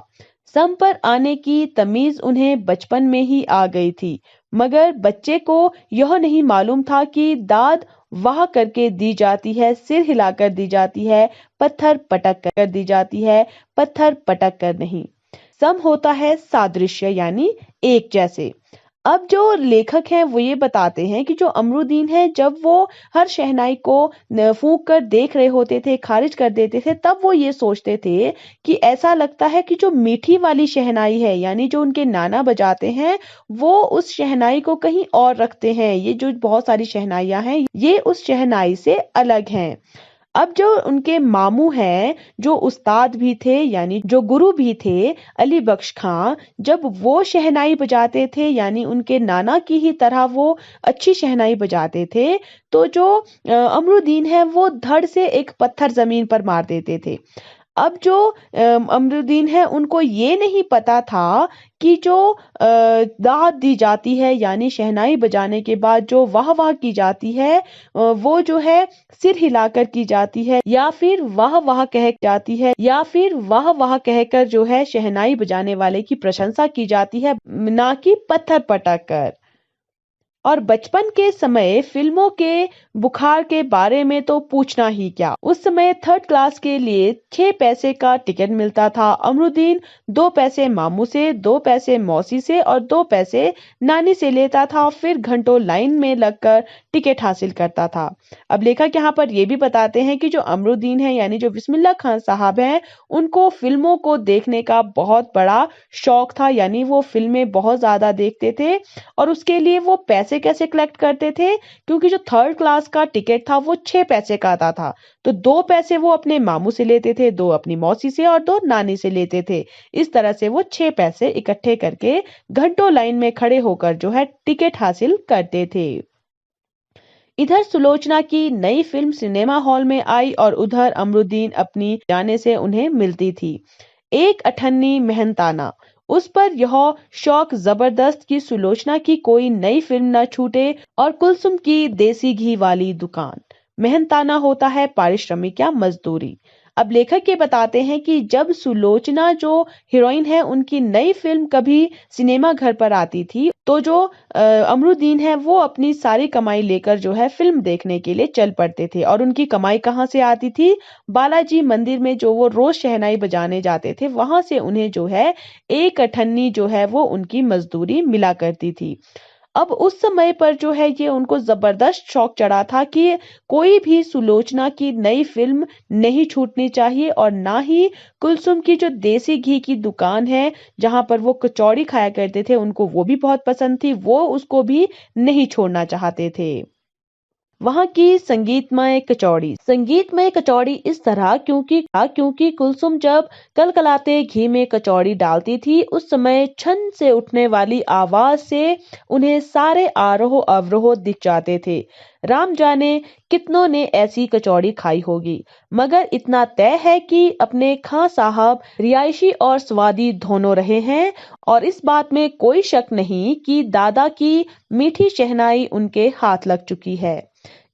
सम पर आने की तमीज उन्हें बचपन में ही आ गई थी, मगर बच्चे को यह नहीं मालूम था कि दाद वाह करके दी जाती है, सिर हिलाकर दी जाती है, पत्थर पटक कर दी जाती है, पत्थर पटक कर नहीं। सम होता है सादृश्य यानी एक जैसे। अब जो लेखक हैं वो ये बताते हैं कि जो अमरुद्दीन है जब वो हर शहनाई को फूंक कर देख रहे होते थे, खारिज कर देते थे, तब वो ये सोचते थे कि ऐसा लगता है कि जो मीठी वाली शहनाई है यानी जो उनके नाना बजाते हैं वो उस शहनाई को कहीं और रखते हैं। ये जो बहुत सारी शहनाइयां हैं ये उस शहनाई से अलग हैं। अब जो उनके मामू हैं जो उस्ताद भी थे यानी जो गुरु भी थे अली बख्श खां, जब वो शहनाई बजाते थे यानी उनके नाना की ही तरह वो अच्छी शहनाई बजाते थे, तो जो अमरुद्दीन है वो धड़ से एक पत्थर जमीन पर मार देते थे। अब जो अमरुद्दीन है उनको ये नहीं पता था कि जो दाद दी जाती है यानी शहनाई बजाने के बाद जो वाह वाह की जाती है वो जो है सिर हिलाकर की जाती है या फिर वाह वाह कह जाती है या फिर वाह वाह कहकर जो है शहनाई बजाने वाले की प्रशंसा की जाती है, ना कि पत्थर पटक कर। और बचपन के समय फिल्मों के बुखार के बारे में तो पूछना ही क्या। उस समय थर्ड क्लास के लिए 6 पैसे का टिकट मिलता था। अमरुद्दीन 2 पैसे मामू से, 2 पैसे मौसी से और 2 पैसे नानी से लेता था, फिर घंटों लाइन में लगकर टिकट हासिल करता था। अब लेखक यहाँ पर ये भी बताते हैं कि जो अमरुद्दीन है यानी जो बिस्मिल्लाह खान साहब हैं, उनको फिल्मों को देखने का बहुत बड़ा शौक था, यानी वो फिल्में बहुत ज्यादा देखते थे। और उसके लिए वो पैसे कैसे कलेक्ट करते थे, क्योंकि जो थर्ड क्लास का टिकट था वो 6 पैसे का आता था, तो 2 पैसे वो अपने मामू से लेते थे, 2 अपनी मौसी से और 2 नानी से लेते थे। इस तरह से वो 6 पैसे इकट्ठे करके घंटों लाइन में खड़े होकर जो है टिकट हासिल करते थे। इधर सुलोचना की नई फिल्म सिनेमा हॉल में आई और उधर अमरुद्दीन अपनी जाने से उन्हें मिलती थी। एक अठन्नी मेहनताना, उस पर यह शौक जबरदस्त कि सुलोचना की कोई नई फिल्म न छूटे और कुलसुम की देसी घी वाली दुकान। मेहनताना होता है पारिश्रमिक या मजदूरी। अब लेखक ये बताते हैं कि जब सुलोचना जो हीरोइन है उनकी नई फिल्म कभी सिनेमा घर पर आती थी, तो जो अमरुद्दीन है वो अपनी सारी कमाई लेकर जो है फिल्म देखने के लिए चल पड़ते थे। और उनकी कमाई कहाँ से आती थी? बालाजी मंदिर में जो वो रोज शहनाई बजाने जाते थे, वहां से उन्हें जो है एक अठन्नी जो है वो उनकी मजदूरी मिला करती थी। अब उस समय पर जो है ये उनको जबरदस्त शौक चढ़ा था कि कोई भी सुलोचना की नई फिल्म नहीं छूटनी चाहिए, और ना ही कुलसुम की जो देसी घी की दुकान है जहां पर वो कचौड़ी खाया करते थे, उनको वो भी बहुत पसंद थी, वो उसको भी नहीं छोड़ना चाहते थे। वहाँ की संगीतमय कचौड़ी इस तरह क्योंकि कुलसुम जब कलकलाते घी में कचौड़ी डालती थी, उस समय छन से उठने वाली आवाज से उन्हें सारे आरोह अवरोह दिख जाते थे। राम जाने कितनों ने ऐसी कचौड़ी खाई होगी, मगर इतना तय है कि अपने खां साहब रिहायशी और स्वादी दोनों रहे हैं, और इस बात में कोई शक नहीं कि दादा की मीठी शहनाई उनके हाथ लग चुकी है।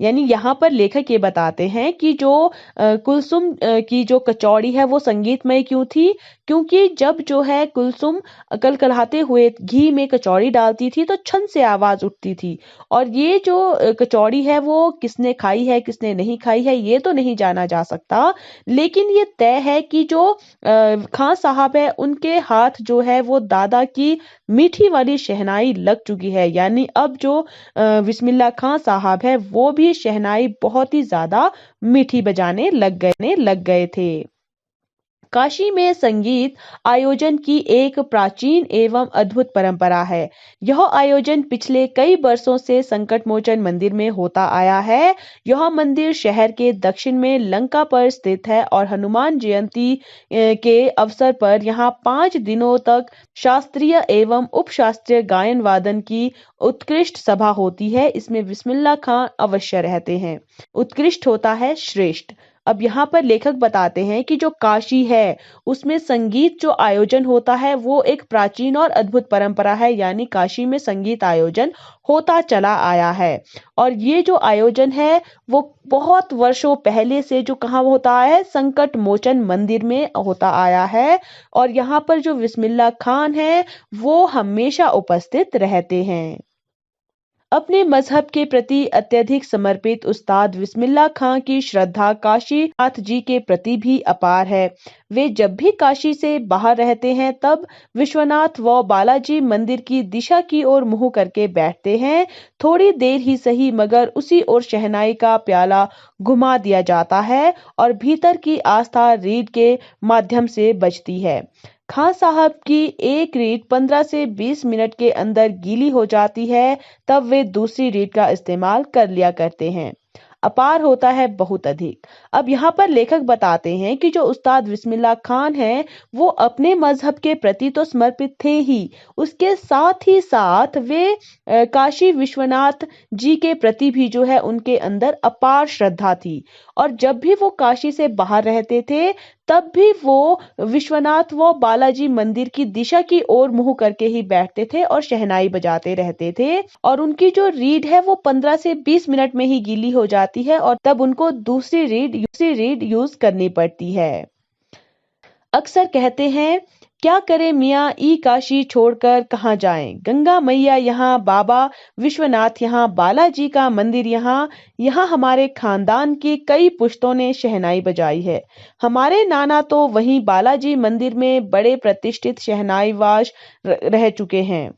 यानी यहाँ पर लेखक ये बताते हैं कि जो कुलसुम की जो कचौड़ी है वो संगीतमय क्यों थी, क्योंकि जब जो है कुलसुम कलकलाते हुए घी में कचौड़ी डालती थी तो छन से आवाज उठती थी। और ये जो कचौड़ी है वो किसने खाई है किसने नहीं खाई है ये तो नहीं जाना जा सकता, लेकिन ये तय है कि जो खां साहब है उनके हाथ जो है वो दादा की मीठी वाली शहनाई लग चुकी है। यानी अब जो बिस्मिल्लाह खां साहब है वो भी शहनाई बहुत ही ज्यादा मीठी बजाने लग गए थे। काशी में संगीत आयोजन की एक प्राचीन एवं अद्भुत परंपरा है। यह आयोजन पिछले कई वर्षों से संकट मोचन मंदिर में होता आया है। यह मंदिर शहर के दक्षिण में लंका पर स्थित है और हनुमान जयंती के अवसर पर यहाँ 5 दिनों तक शास्त्रीय एवं उपशास्त्रीय गायन वादन की उत्कृष्ट सभा होती है। इसमें बिस्मिल्लाह खां अवश्य रहते हैं। उत्कृष्ट होता है श्रेष्ठ। अब यहाँ पर लेखक बताते हैं कि जो काशी है उसमें संगीत जो आयोजन होता है वो एक प्राचीन और अद्भुत परंपरा है, यानी काशी में संगीत आयोजन होता चला आया है। और ये जो आयोजन है वो बहुत वर्षों पहले से जो कहाँ होता आया है, संकट मोचन मंदिर में होता आया है। और यहाँ पर जो बिस्मिल्लाह खान है वो हमेशा उपस्थित रहते हैं। अपने मजहब के प्रति अत्यधिक समर्पित उस्ताद बिस्मिल्लाह खां की श्रद्धा काशीनाथ जी के प्रति भी अपार है। वे जब भी काशी से बाहर रहते हैं तब विश्वनाथ व बालाजी मंदिर की दिशा की ओर मुंह करके बैठते हैं। थोड़ी देर ही सही मगर उसी ओर शहनाई का प्याला घुमा दिया जाता है और भीतर की आस्था रीढ़ के माध्यम से बजती है। खां साहब की एक रीढ़ 15 से 20 मिनट के अंदर गीली हो जाती है, तब वे दूसरी रीढ़ का इस्तेमाल कर लिया करते हैं। अपार होता है बहुत अधिक। अब यहाँ पर लेखक बताते हैं कि जो उस्ताद बिस्मिल्लाह खान हैं, वो अपने मजहब के प्रति तो समर्पित थे ही, उसके साथ ही साथ वे काशी विश्वनाथ जी के प्रति भी जो है उनके अंदर अपार श्रद्धा थी। और जब भी वो काशी से बाहर रहते थे तब भी वो विश्वनाथ व बालाजी मंदिर की दिशा की ओर मुंह करके ही बैठते थे और शहनाई बजाते रहते थे। और उनकी जो रीढ़ है वो 15 से 20 मिनट में ही गीली हो जाती है और तब उनको दूसरी रीढ़ यूज करनी पड़ती है। अक्सर कहते हैं, क्या करे मियाँ ई काशी छोड़कर कहाँ जाएं, गंगा मैया यहाँ, बाबा विश्वनाथ यहाँ, बालाजी का मंदिर यहाँ, यहाँ हमारे खानदान की कई पुश्तों ने शहनाई बजाई है। हमारे नाना तो वहीं बालाजी मंदिर में बड़े प्रतिष्ठित शहनाईवाज रह चुके हैं।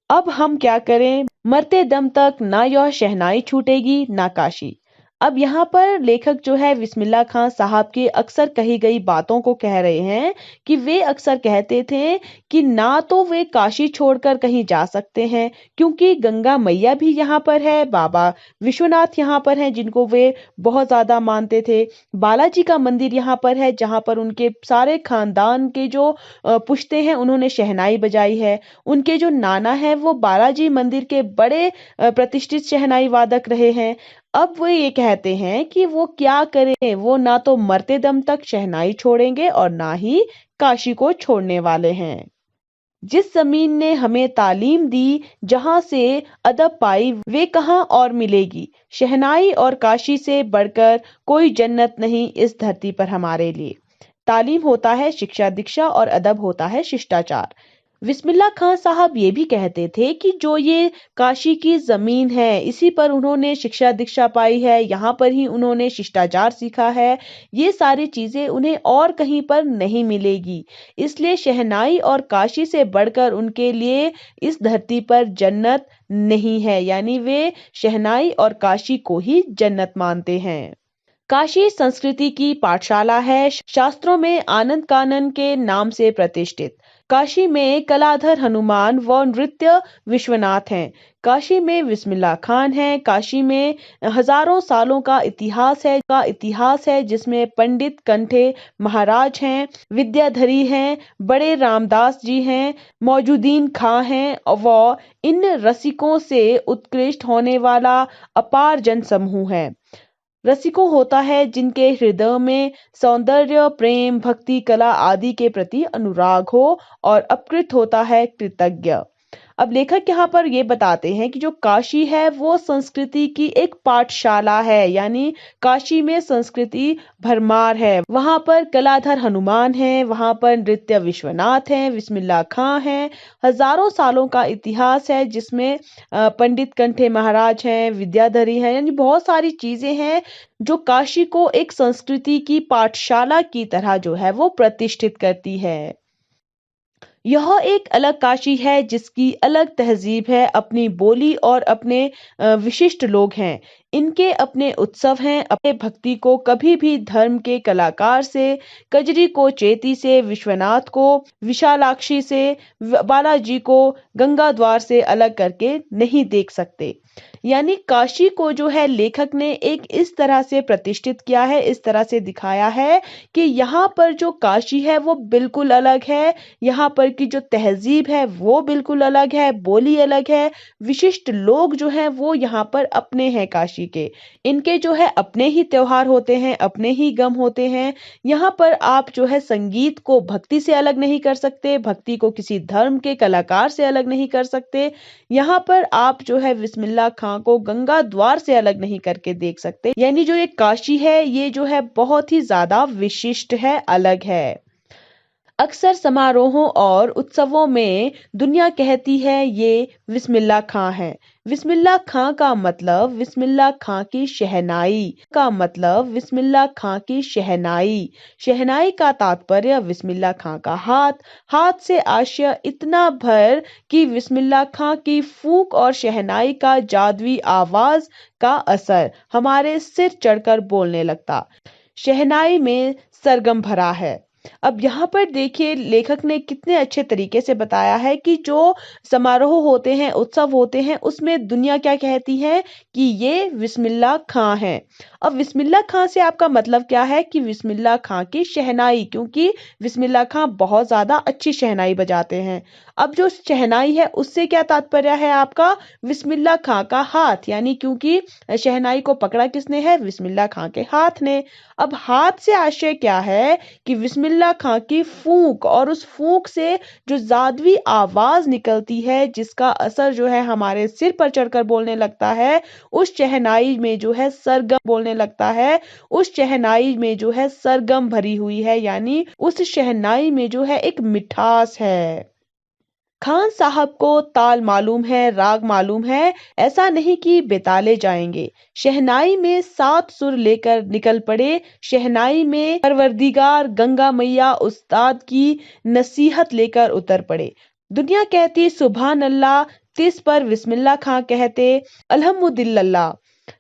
अब हम क्या करें, मरते दम तक ना यह शहनाई छूटेगी ना काशी। अब यहाँ पर लेखक जो है बिस्मिल्लाह खां साहब की अक्सर कही गई बातों को कह रहे हैं कि वे अक्सर कहते थे कि ना तो वे काशी छोड़कर कहीं जा सकते हैं क्योंकि गंगा मैया भी यहाँ पर है, बाबा विश्वनाथ यहाँ पर हैं जिनको वे बहुत ज्यादा मानते थे, बालाजी का मंदिर यहाँ पर है जहाँ पर उनके सारे खानदान के जो पुश्ते हैं उन्होंने शहनाई बजाई है। उनके जो नाना है वो बालाजी मंदिर के बड़े प्रतिष्ठित शहनाई वादक रहे हैं। अब वो ये कहते हैं कि वो क्या करें, वो ना तो मरते दम तक शहनाई छोड़ेंगे और ना ही काशी को छोड़ने वाले हैं। जिस जमीन ने हमें तालीम दी, जहां से अदब पाई, वे कहाँ और मिलेगी। शहनाई और काशी से बढ़कर कोई जन्नत नहीं इस धरती पर हमारे लिए। तालीम होता है शिक्षा दीक्षा और अदब होता है शिष्टाचार। बिस्मिल्लाह खां साहब ये भी कहते थे कि जो ये काशी की जमीन है इसी पर उन्होंने शिक्षा दीक्षा पाई है, यहाँ पर ही उन्होंने शिष्टाचार सीखा है, ये सारी चीजें उन्हें और कहीं पर नहीं मिलेगी। इसलिए शहनाई और काशी से बढ़कर उनके लिए इस धरती पर जन्नत नहीं है, यानी वे शहनाई और काशी को ही जन्नत मानते हैं। काशी संस्कृति की पाठशाला है, शास्त्रों में आनंद कानन के नाम से प्रतिष्ठित। काशी में कलाधर हनुमान व नृत्य विश्वनाथ हैं। काशी में बिस्मिल्लाह खान है। काशी में हजारों सालों का इतिहास है जिसमें पंडित कंठे महाराज हैं, विद्याधरी हैं, बड़े रामदास जी हैं, मौजूदीन खां हैं व इन रसिकों से उत्कृष्ट होने वाला अपार जन समूह है। रसिको होता है जिनके हृदय में सौंदर्य, प्रेम, भक्ति, कला आदि के प्रति अनुराग हो, और अपकृत होता है कृतज्ञ। अब लेखक यहाँ पर ये बताते हैं कि जो काशी है वो संस्कृति की एक पाठशाला है, यानी काशी में संस्कृति भरमार है। वहां पर कलाधर हनुमान है, वहां पर नृत्य विश्वनाथ है, बिस्मिल्लाह खां है, हजारों सालों का इतिहास है जिसमें पंडित कंठे महाराज हैं, विद्याधरी हैं, यानी बहुत सारी चीजें हैं जो काशी को एक संस्कृति की पाठशाला की तरह जो है वो प्रतिष्ठित करती है। यह एक अलग काशी है जिसकी अलग तहजीब है, अपनी बोली और अपने विशिष्ट लोग हैं। इनके अपने उत्सव हैं, अपने भक्ति को कभी भी धर्म के कलाकार से, कजरी को चेती से, विश्वनाथ को विशालाक्षी से, बालाजी को गंगा द्वार से अलग करके नहीं देख सकते। यानी काशी को जो है लेखक ने एक इस तरह से प्रतिष्ठित किया है, इस तरह से दिखाया है कि यहाँ पर जो काशी है वो बिल्कुल अलग है, यहाँ पर की जो तहजीब है वो बिल्कुल अलग है, बोली अलग है, विशिष्ट लोग जो हैं वो यहाँ पर अपने हैं काशी के। इनके जो है अपने ही त्योहार होते हैं, अपने ही गम होते हैं। यहाँ पर आप जो है संगीत को भक्ति से अलग नहीं कर सकते, भक्ति को किसी धर्म के कलाकार से अलग नहीं कर सकते। यहाँ पर आप जो है बिस्मिल्लाह खां को गंगा द्वार से अलग नहीं करके देख सकते। यानी जो ये काशी है ये जो है बहुत ही ज्यादा विशिष्ट है, अलग है। अक्सर समारोहों और उत्सवों में दुनिया कहती है ये बिस्मिल्लाह खां है। बिस्मिल्लाह खां का मतलब बिस्मिल्लाह खां की शहनाई। शहनाई का तात्पर्य बिस्मिल्लाह खां का हाथ। हाथ से आशय इतना भर कि बिस्मिल्लाह खां की फूंक और शहनाई का जादुई आवाज का असर हमारे सिर चढ़कर बोलने लगता। शहनाई में सरगम भरा है। अब यहाँ पर देखिए लेखक ने कितने अच्छे तरीके से बताया है कि जो समारोह होते हैं, उत्सव होते हैं, उसमें दुनिया क्या कहती है कि ये बिस्मिल्लाह खां है। अब बिस्मिल्लाह खां से आपका मतलब क्या है कि बिस्मिल्लाह खां की शहनाई, क्योंकि बिस्मिल्लाह खां बहुत ज्यादा अच्छी शहनाई बजाते हैं। अब जो शहनाई है उससे क्या तात्पर्य है आपका? बिस्मिल्लाह खां का हाथ, यानी क्योंकि शहनाई को पकड़ा किसने है? बिस्मिल्लाह खां के हाथ ने। अब हाथ से आशय क्या है कि बिस्मिल्लाह खां की फूंक, और उस फूंक से जो जादुई आवाज निकलती है जिसका असर जो है हमारे सिर पर चढ़कर बोलने लगता है, उस शहनाई में जो है सरगम बोलने लगता है। उस शहनाई में जो है सरगम भरी हुई है, यानी उस शहनाई में जो है एक मिठास है। खान साहब को ताल मालूम है, राग मालूम है, ऐसा नहीं कि बेताले जाएंगे। शहनाई में 7 सुर लेकर निकल पड़े। शहनाई में परवरदिगार गंगा मैया उस्ताद की नसीहत लेकर उतर पड़े। दुनिया कहती सुभान अल्लाह, तिस पर बिस्मिल्लाह खां कहते अल्हम्दुलिल्लाह।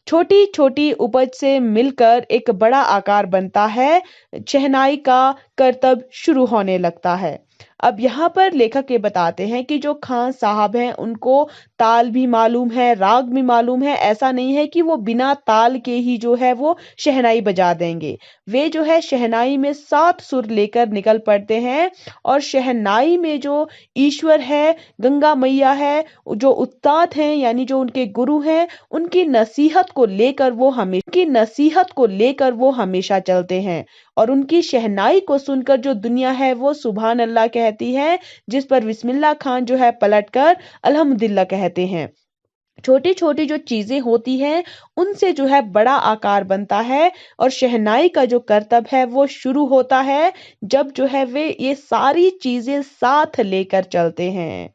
छोटी छोटी उपज से मिलकर एक बड़ा आकार बनता है। शहनाई का करतब शुरू होने लगता है। अब यहाँ पर लेखक ये बताते हैं कि जो खान साहब हैं उनको ताल भी मालूम है, राग भी मालूम है। ऐसा नहीं है कि वो बिना ताल के ही जो है वो शहनाई बजा देंगे। वे जो है शहनाई में 7 सुर लेकर निकल पड़ते हैं, और शहनाई में जो ईश्वर है, गंगा मैया है, जो उस्ताद हैं यानी जो उनके गुरु हैं, उनकी नसीहत को लेकर वो हमेशा चलते हैं। और उनकी शहनाई को सुनकर जो दुनिया है वो सुभान अल्लाह कहती है, जिस पर बिस्मिल्लाह खान जो है पलटकर अल्हम्दुलिल्लाह कहते हैं। छोटी छोटी जो चीजें होती हैं उनसे जो है बड़ा आकार बनता है, और शहनाई का जो करतब है वो शुरू होता है जब जो है वे ये सारी चीजें साथ लेकर चलते हैं।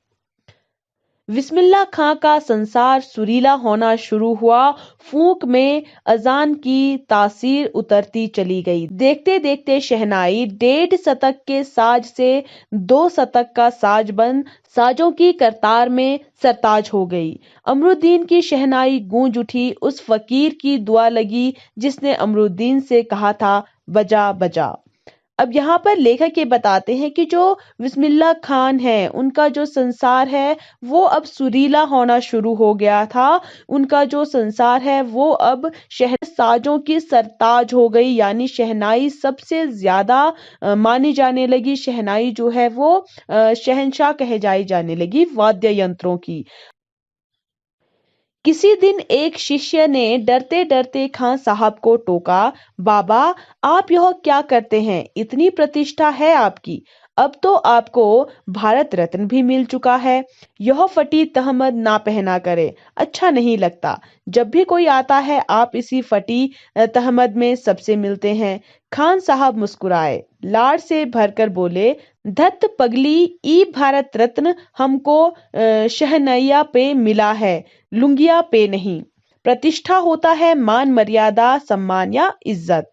बिस्मिल्लाह खां का संसार सुरीला होना शुरू हुआ। फूंक में अजान की तासीर उतरती चली गई। देखते देखते शहनाई 1.5 शतक के साज से 2 शतक का साज बन साजों की करतार में सरताज हो गई। अमरुद्दीन की शहनाई गूंज उठी। उस फकीर की दुआ लगी जिसने अमरुद्दीन से कहा था बजा बजा। अब यहाँ पर लेखक ये बताते हैं कि जो बिस्मिल्लाह खान है उनका जो संसार है वो अब सुरीला होना शुरू हो गया था। उनका जो संसार है वो अब शहर साजों की सरताज हो गई, यानी शहनाई सबसे ज्यादा मानी जाने लगी। शहनाई जो है वो शहंशाह कहे जाने लगी वाद्य यंत्रों की। किसी दिन एक शिष्य ने डरते डरते खां साहब को टोका, बाबा आप यह क्या करते हैं? इतनी प्रतिष्ठा है आपकी, अब तो आपको भारत रत्न भी मिल चुका है। यह फटी तहमद ना पहना करे, अच्छा नहीं लगता। जब भी कोई आता है आप इसी फटी तहमद में सबसे मिलते हैं। खान साहब मुस्कुराए, लाड़ से भरकर बोले, धत पगली, ई भारत रत्न हमको शहनैया पे मिला है, लुंगिया पे नहीं। प्रतिष्ठा होता है मान मर्यादा सम्मान या इज्जत।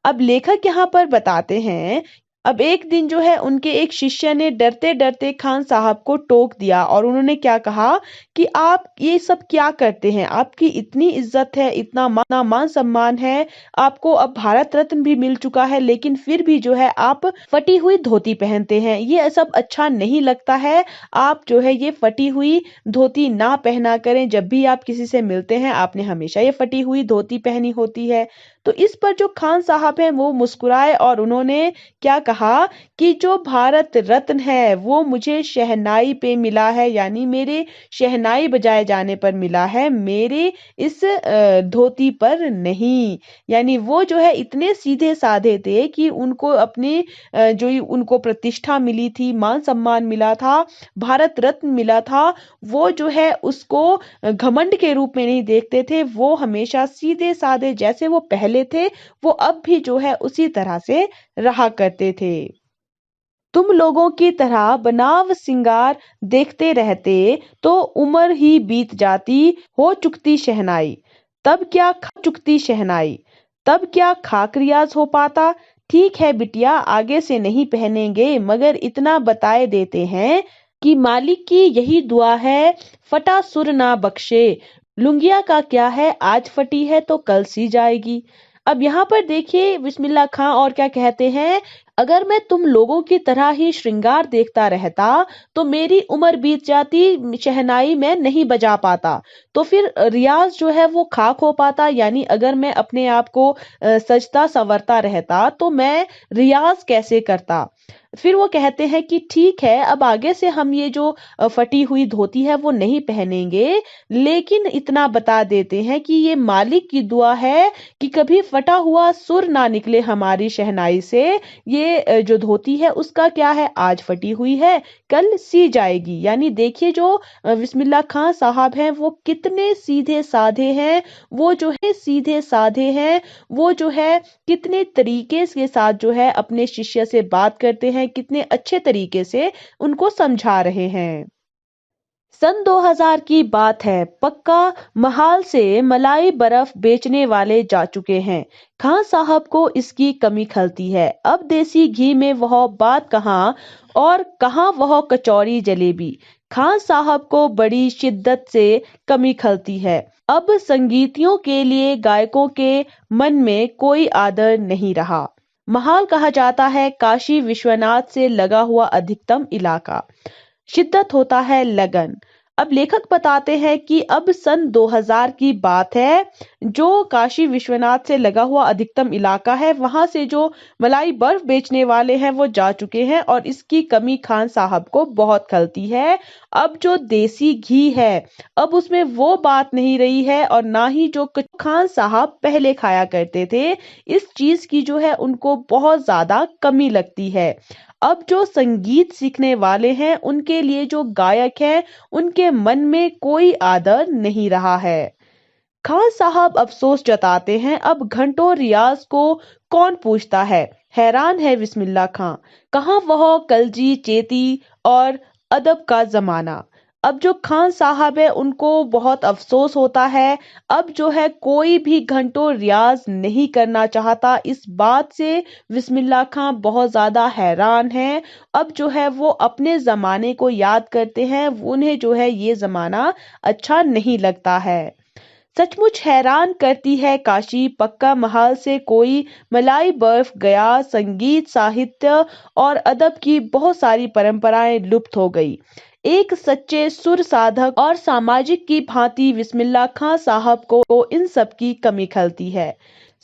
अब लेखक यहाँ पर बताते हैं, अब एक दिन जो है उनके एक शिष्य ने डरते डरते खान साहब को टोक दिया, और उन्होंने क्या कहा कि आप ये सब क्या करते हैं? आपकी इतनी इज्जत है, इतना मान सम्मान है, आपको अब भारत रत्न भी मिल चुका है, लेकिन फिर भी जो है आप फटी हुई धोती पहनते हैं। ये सब अच्छा नहीं लगता है। आप जो है ये फटी हुई धोती ना पहना करें। जब भी आप किसी से मिलते हैं आपने हमेशा ये फटी हुई धोती पहनी होती है। तो इस पर जो खान साहब हैं वो मुस्कुराए, और उन्होंने क्या कहा कि जो भारत रत्न है वो मुझे शहनाई पे मिला है, यानी मेरे शहनाई बजाए जाने पर मिला है, मेरे इस धोती पर नहीं। यानी वो जो है इतने सीधे साधे थे कि उनको अपने जो उनको प्रतिष्ठा मिली थी, मान सम्मान मिला था, भारत रत्न मिला था, वो जो है उसको घमंड के रूप में नहीं देखते थे। वो हमेशा सीधे साधे जैसे वो पहले थे वो अब भी जो है उसी तरह से रहा करते थे। तुम लोगों की तरह बनाव सिंगार देखते रहते तो उम्र ही बीत जाती, हो चुकती शहनाई। तब क्या खाक रियाज हो पाता। ठीक है बिटिया, आगे से नहीं पहनेंगे, मगर इतना बताए देते हैं कि मालिक की यही दुआ है, फटा सुर ना बख्शे। लुंगिया का क्या है, आज फटी है तो कल सी जाएगी। अब यहाँ पर देखिए बिस्मिल्लाह खां और क्या कहते हैं, अगर मैं तुम लोगों की तरह ही श्रृंगार देखता रहता तो मेरी उम्र बीत जाती, शहनाई मैं नहीं बजा पाता, तो फिर रियाज जो है वो खाक हो पाता। यानी अगर मैं अपने आप को सजता संवरता रहता तो मैं रियाज कैसे करता। फिर वो कहते हैं कि ठीक है, अब आगे से हम ये जो फटी हुई धोती है वो नहीं पहनेंगे, लेकिन इतना बता देते हैं कि ये मालिक की दुआ है कि कभी फटा हुआ सुर ना निकले हमारी शहनाई से। ये जो धोती है उसका क्या है, आज फटी हुई है कल सी जाएगी। यानी देखिए जो बिस्मिल्लाह खां साहब हैं वो कितने सीधे साधे हैं, वो जो है सीधे साधे हैं, वो जो है कितने तरीके के साथ जो है अपने शिष्य से बात करते हैं, कितने अच्छे तरीके से उनको समझा रहे हैं। सन 2000 की बात है, पक्का महाल से मलाई बर्फ बेचने वाले जा चुके हैं। खान साहब को इसकी कमी खलती है। अब देसी घी में वह बात कहाँ, और कहाँ वह कचौरी जलेबी। खान साहब को बड़ी शिद्दत से कमी खलती है। अब संगीतियों के लिए गायकों के मन में कोई आदर नहीं रहा। महाल कहा जाता है काशी विश्वनाथ से लगा हुआ अधिकतम इलाका। शिद्दत होता है लगन। अब लेखक बताते हैं कि अब सन 2000 की बात है, जो काशी विश्वनाथ से लगा हुआ अधिकतम इलाका है वहां से जो मलाई बर्फ बेचने वाले हैं वो जा चुके हैं, और इसकी कमी खान साहब को बहुत खलती है। अब जो देसी घी है अब उसमें वो बात नहीं रही है, और ना ही जो खान साहब पहले खाया करते थे, इस चीज की जो है उनको बहुत ज्यादा कमी लगती है। अब जो संगीत सीखने वाले हैं उनके लिए जो गायक हैं उनके मन में कोई आदर नहीं रहा है। खान साहब अफसोस जताते हैं, अब घंटों रियाज को कौन पूछता है। हैरान है बिस्मिल्लाह खां, कहाँ वह कलजी चेती और अदब का जमाना। अब जो खान साहब है उनको बहुत अफसोस होता है, अब जो है कोई भी घंटों रियाज नहीं करना चाहता। इस बात से बिस्मिल्लाह खां बहुत ज्यादा हैरान है। अब जो है वो अपने जमाने को याद करते हैं, उन्हें जो है ये जमाना अच्छा नहीं लगता है। सचमुच हैरान करती है काशी, पक्का महाल से कोई मलाई बर्फ गया, संगीत साहित्य और अदब की बहुत सारी परंपराएं लुप्त हो गई। एक सच्चे सुर साधक और सामाजिक की भांति बिस्मिल्लाह खां साहब को इन सब की कमी खलती है।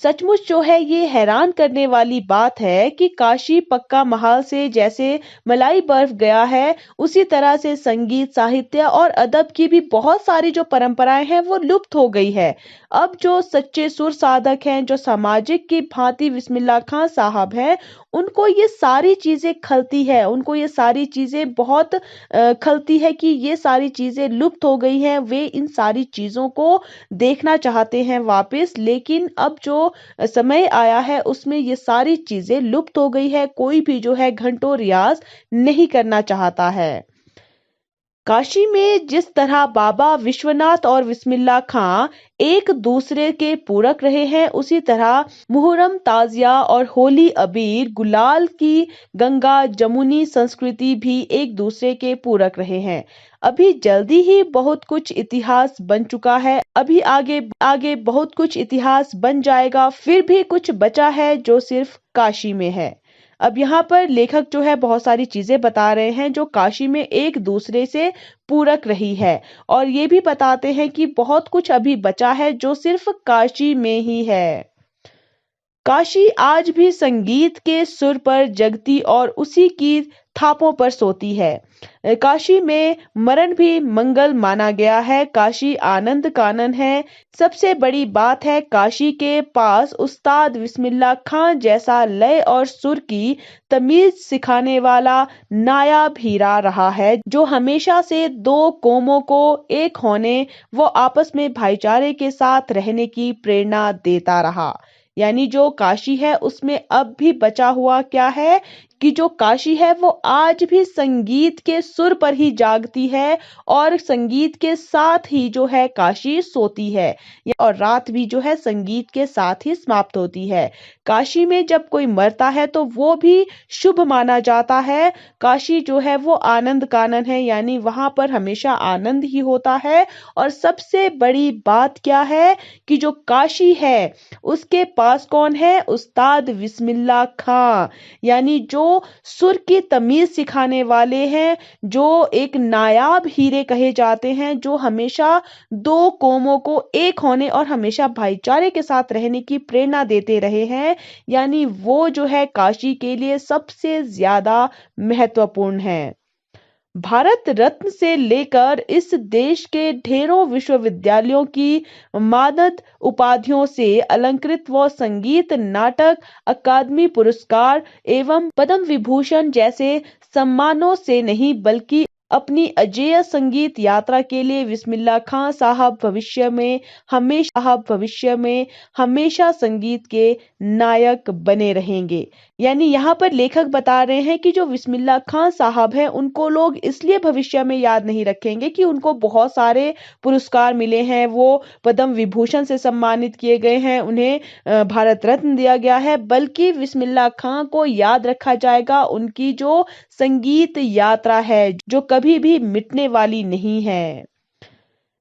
सचमुच जो है ये हैरान करने वाली बात है कि काशी पक्का महाल से जैसे मलाई बर्फ गया है, उसी तरह से संगीत साहित्य और अदब की भी बहुत सारी जो परंपराएं हैं वो लुप्त हो गई है। अब जो सच्चे सुर साधक हैं, जो सामाजिक की भांति बिस्मिल्लाह खां साहब हैं, उनको ये सारी चीजें खलती है, उनको ये सारी चीजें बहुत खलती है कि ये सारी चीजें लुप्त हो गई हैं। वे इन सारी चीजों को देखना चाहते हैं वापस, लेकिन अब जो समय आया है उसमें ये सारी चीजें लुप्त हो गई है। कोई भी जो है घंटों रियाज नहीं करना चाहता है। काशी में जिस तरह बाबा विश्वनाथ और बिस्मिल्लाह खां एक दूसरे के पूरक रहे हैं, उसी तरह मुहर्रम ताजिया और होली अबीर गुलाल की गंगा जमुनी संस्कृति भी एक दूसरे के पूरक रहे हैं। अभी जल्दी ही बहुत कुछ इतिहास बन चुका है, अभी आगे आगे बहुत कुछ इतिहास बन जाएगा, फिर भी कुछ बचा है जो सिर्फ काशी में है। अब यहाँ पर लेखक जो है बहुत सारी चीजें बता रहे हैं जो काशी में एक दूसरे से पूरक रही है, और ये भी बताते हैं कि बहुत कुछ अभी बचा है जो सिर्फ काशी में ही है। काशी आज भी संगीत के सुर पर जगती और उसी की थापों पर सोती है। काशी में मरण भी मंगल माना गया है। काशी आनंद कानन है। सबसे बड़ी बात है काशी के पास उस्ताद बिस्मिल्लाह खां जैसा लय और सुर की तमीज सिखाने वाला नायाब हीरा रहा है, जो हमेशा से दो कौमों को एक होने व आपस में भाईचारे के साथ रहने की प्रेरणा देता रहा। यानी जो काशी है उसमें अब भी बचा हुआ क्या है कि जो काशी है वो आज भी संगीत के सुर पर ही जागती है और संगीत के साथ ही जो है काशी सोती है और रात भी जो है संगीत के साथ ही समाप्त होती है। काशी में जब कोई मरता है तो वो भी शुभ माना जाता है। काशी जो है वो आनंद कानन है, यानी वहां पर हमेशा आनंद ही होता है। और सबसे बड़ी बात क्या है कि जो काशी है उसके पास कौन है? उस्ताद बिस्मिल्लाह खां, यानी जो सुर की तमीज सिखाने वाले हैं, जो एक नायाब हीरे कहे जाते हैं, जो हमेशा दो कौमों को एक होने और हमेशा भाईचारे के साथ रहने की प्रेरणा देते रहे हैं। यानी वो जो है काशी के लिए सबसे ज्यादा महत्वपूर्ण है। भारत रत्न से लेकर इस देश के ढेरों विश्वविद्यालयों की मानद उपाधियों से अलंकृत वो संगीत नाटक अकादमी पुरस्कार एवं पद्म विभूषण जैसे सम्मानों से नहीं बल्कि अपनी अजेय संगीत यात्रा के लिए बिस्मिल्लाह खां साहब भविष्य में हमेशा संगीत के नायक बने रहेंगे। यानी यहाँ पर लेखक बता रहे हैं कि जो बिस्मिल्लाह खां साहब हैं उनको लोग इसलिए भविष्य में याद नहीं रखेंगे कि उनको बहुत सारे पुरस्कार मिले हैं, वो पद्म विभूषण से सम्मानित किए गए हैं, उन्हें भारत रत्न दिया गया है, बल्कि बिस्मिल्लाह खां को याद रखा जाएगा उनकी जो संगीत यात्रा है जो कभी भी मिटने वाली नहीं है।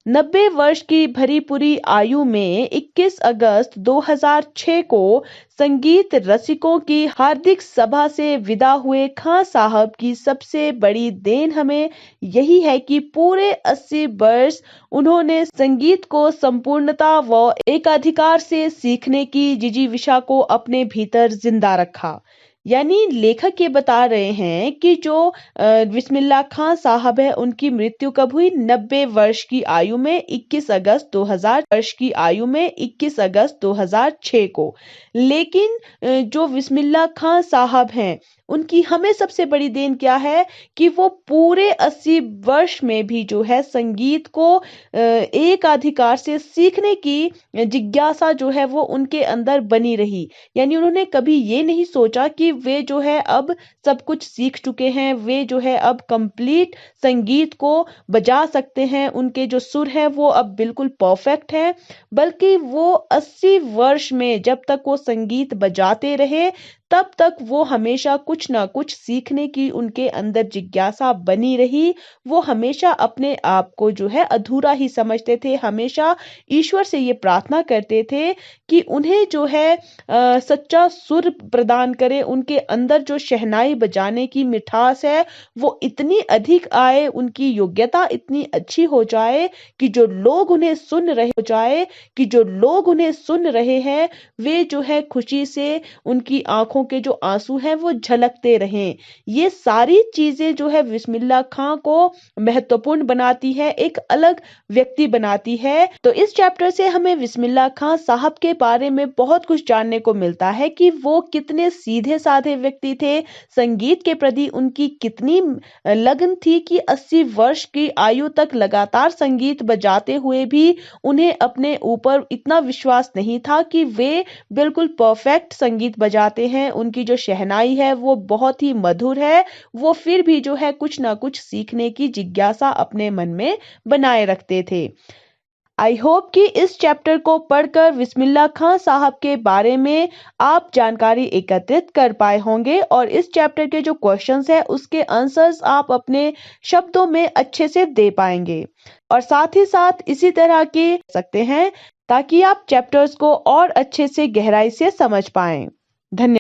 90 वर्ष की भरी पूरी आयु में 21 अगस्त 2006 को संगीत रसिकों की हार्दिक सभा से विदा हुए खां साहब की सबसे बड़ी देन हमें यही है कि पूरे 80 वर्ष उन्होंने संगीत को संपूर्णता व एकाधिकार से सीखने की जिजीविषा को अपने भीतर जिंदा रखा। यानी लेखक ये बता रहे हैं कि जो बिस्मिल्लाह खां साहब है उनकी मृत्यु कब हुई? 90 वर्ष की आयु में 21 अगस्त 2000 वर्ष की आयु में 21 अगस्त 2006 को। लेकिन जो बिस्मिल्लाह खां साहब हैं उनकी हमें सबसे बड़ी देन क्या है कि वो पूरे 80 वर्ष में भी जो है संगीत को एक अधिकार से सीखने की जिज्ञासा जो है वो उनके अंदर बनी रही। यानी उन्होंने कभी ये नहीं सोचा कि वे जो है अब सब कुछ सीख चुके हैं, वे जो है अब कंप्लीट संगीत को बजा सकते हैं, उनके जो सुर है वो अब बिल्कुल परफेक्ट है, बल्कि वो 80 वर्ष में जब तक वो संगीत बजाते रहे तब तक वो हमेशा कुछ ना कुछ सीखने की उनके अंदर जिज्ञासा बनी रही। वो हमेशा अपने आप को जो है अधूरा ही समझते थे, हमेशा ईश्वर से ये प्रार्थना करते थे कि उन्हें जो है सच्चा सुर प्रदान करे, उनके अंदर जो शहनाई बजाने की मिठास है वो इतनी अधिक आए, उनकी योग्यता इतनी अच्छी हो जाए कि जो लोग उन्हें सुन रहे हैं वे जो है खुशी से उनकी आंखों के जो आंसू हैं वो झलकते रहें। ये सारी चीजें जो है बिस्मिल्लाह खां को महत्वपूर्ण बनाती है, एक अलग व्यक्ति बनाती है। तो इस चैप्टर से हमें बिस्मिल्लाह खां साहब के बारे में बहुत कुछ जानने को मिलता है कि वो कितने सीधे साधे व्यक्ति थे, संगीत के प्रति उनकी कितनी लगन थी कि 80 वर्ष की आयु तक लगातार संगीत बजाते हुए भी उन्हें अपने ऊपर इतना विश्वास नहीं था कि वे बिल्कुल परफेक्ट संगीत बजाते हैं, उनकी जो शहनाई है वो बहुत ही मधुर है, वो फिर भी जो है कुछ ना कुछ सीखने की जिज्ञासा अपने मन में बनाए रखते थे। आई होप कि इस चैप्टर को पढ़कर बिस्मिल्लाह खां साहब के बारे में आप जानकारी एकत्रित कर पाए होंगे और इस चैप्टर के जो क्वेश्चंस है उसके आंसर्स आप अपने शब्दों में अच्छे से दे पाएंगे और साथ ही साथ इसी तरह के सकते हैं ताकि आप चैप्टर्स को और अच्छे से गहराई से समझ पाएं। धन्यवाद।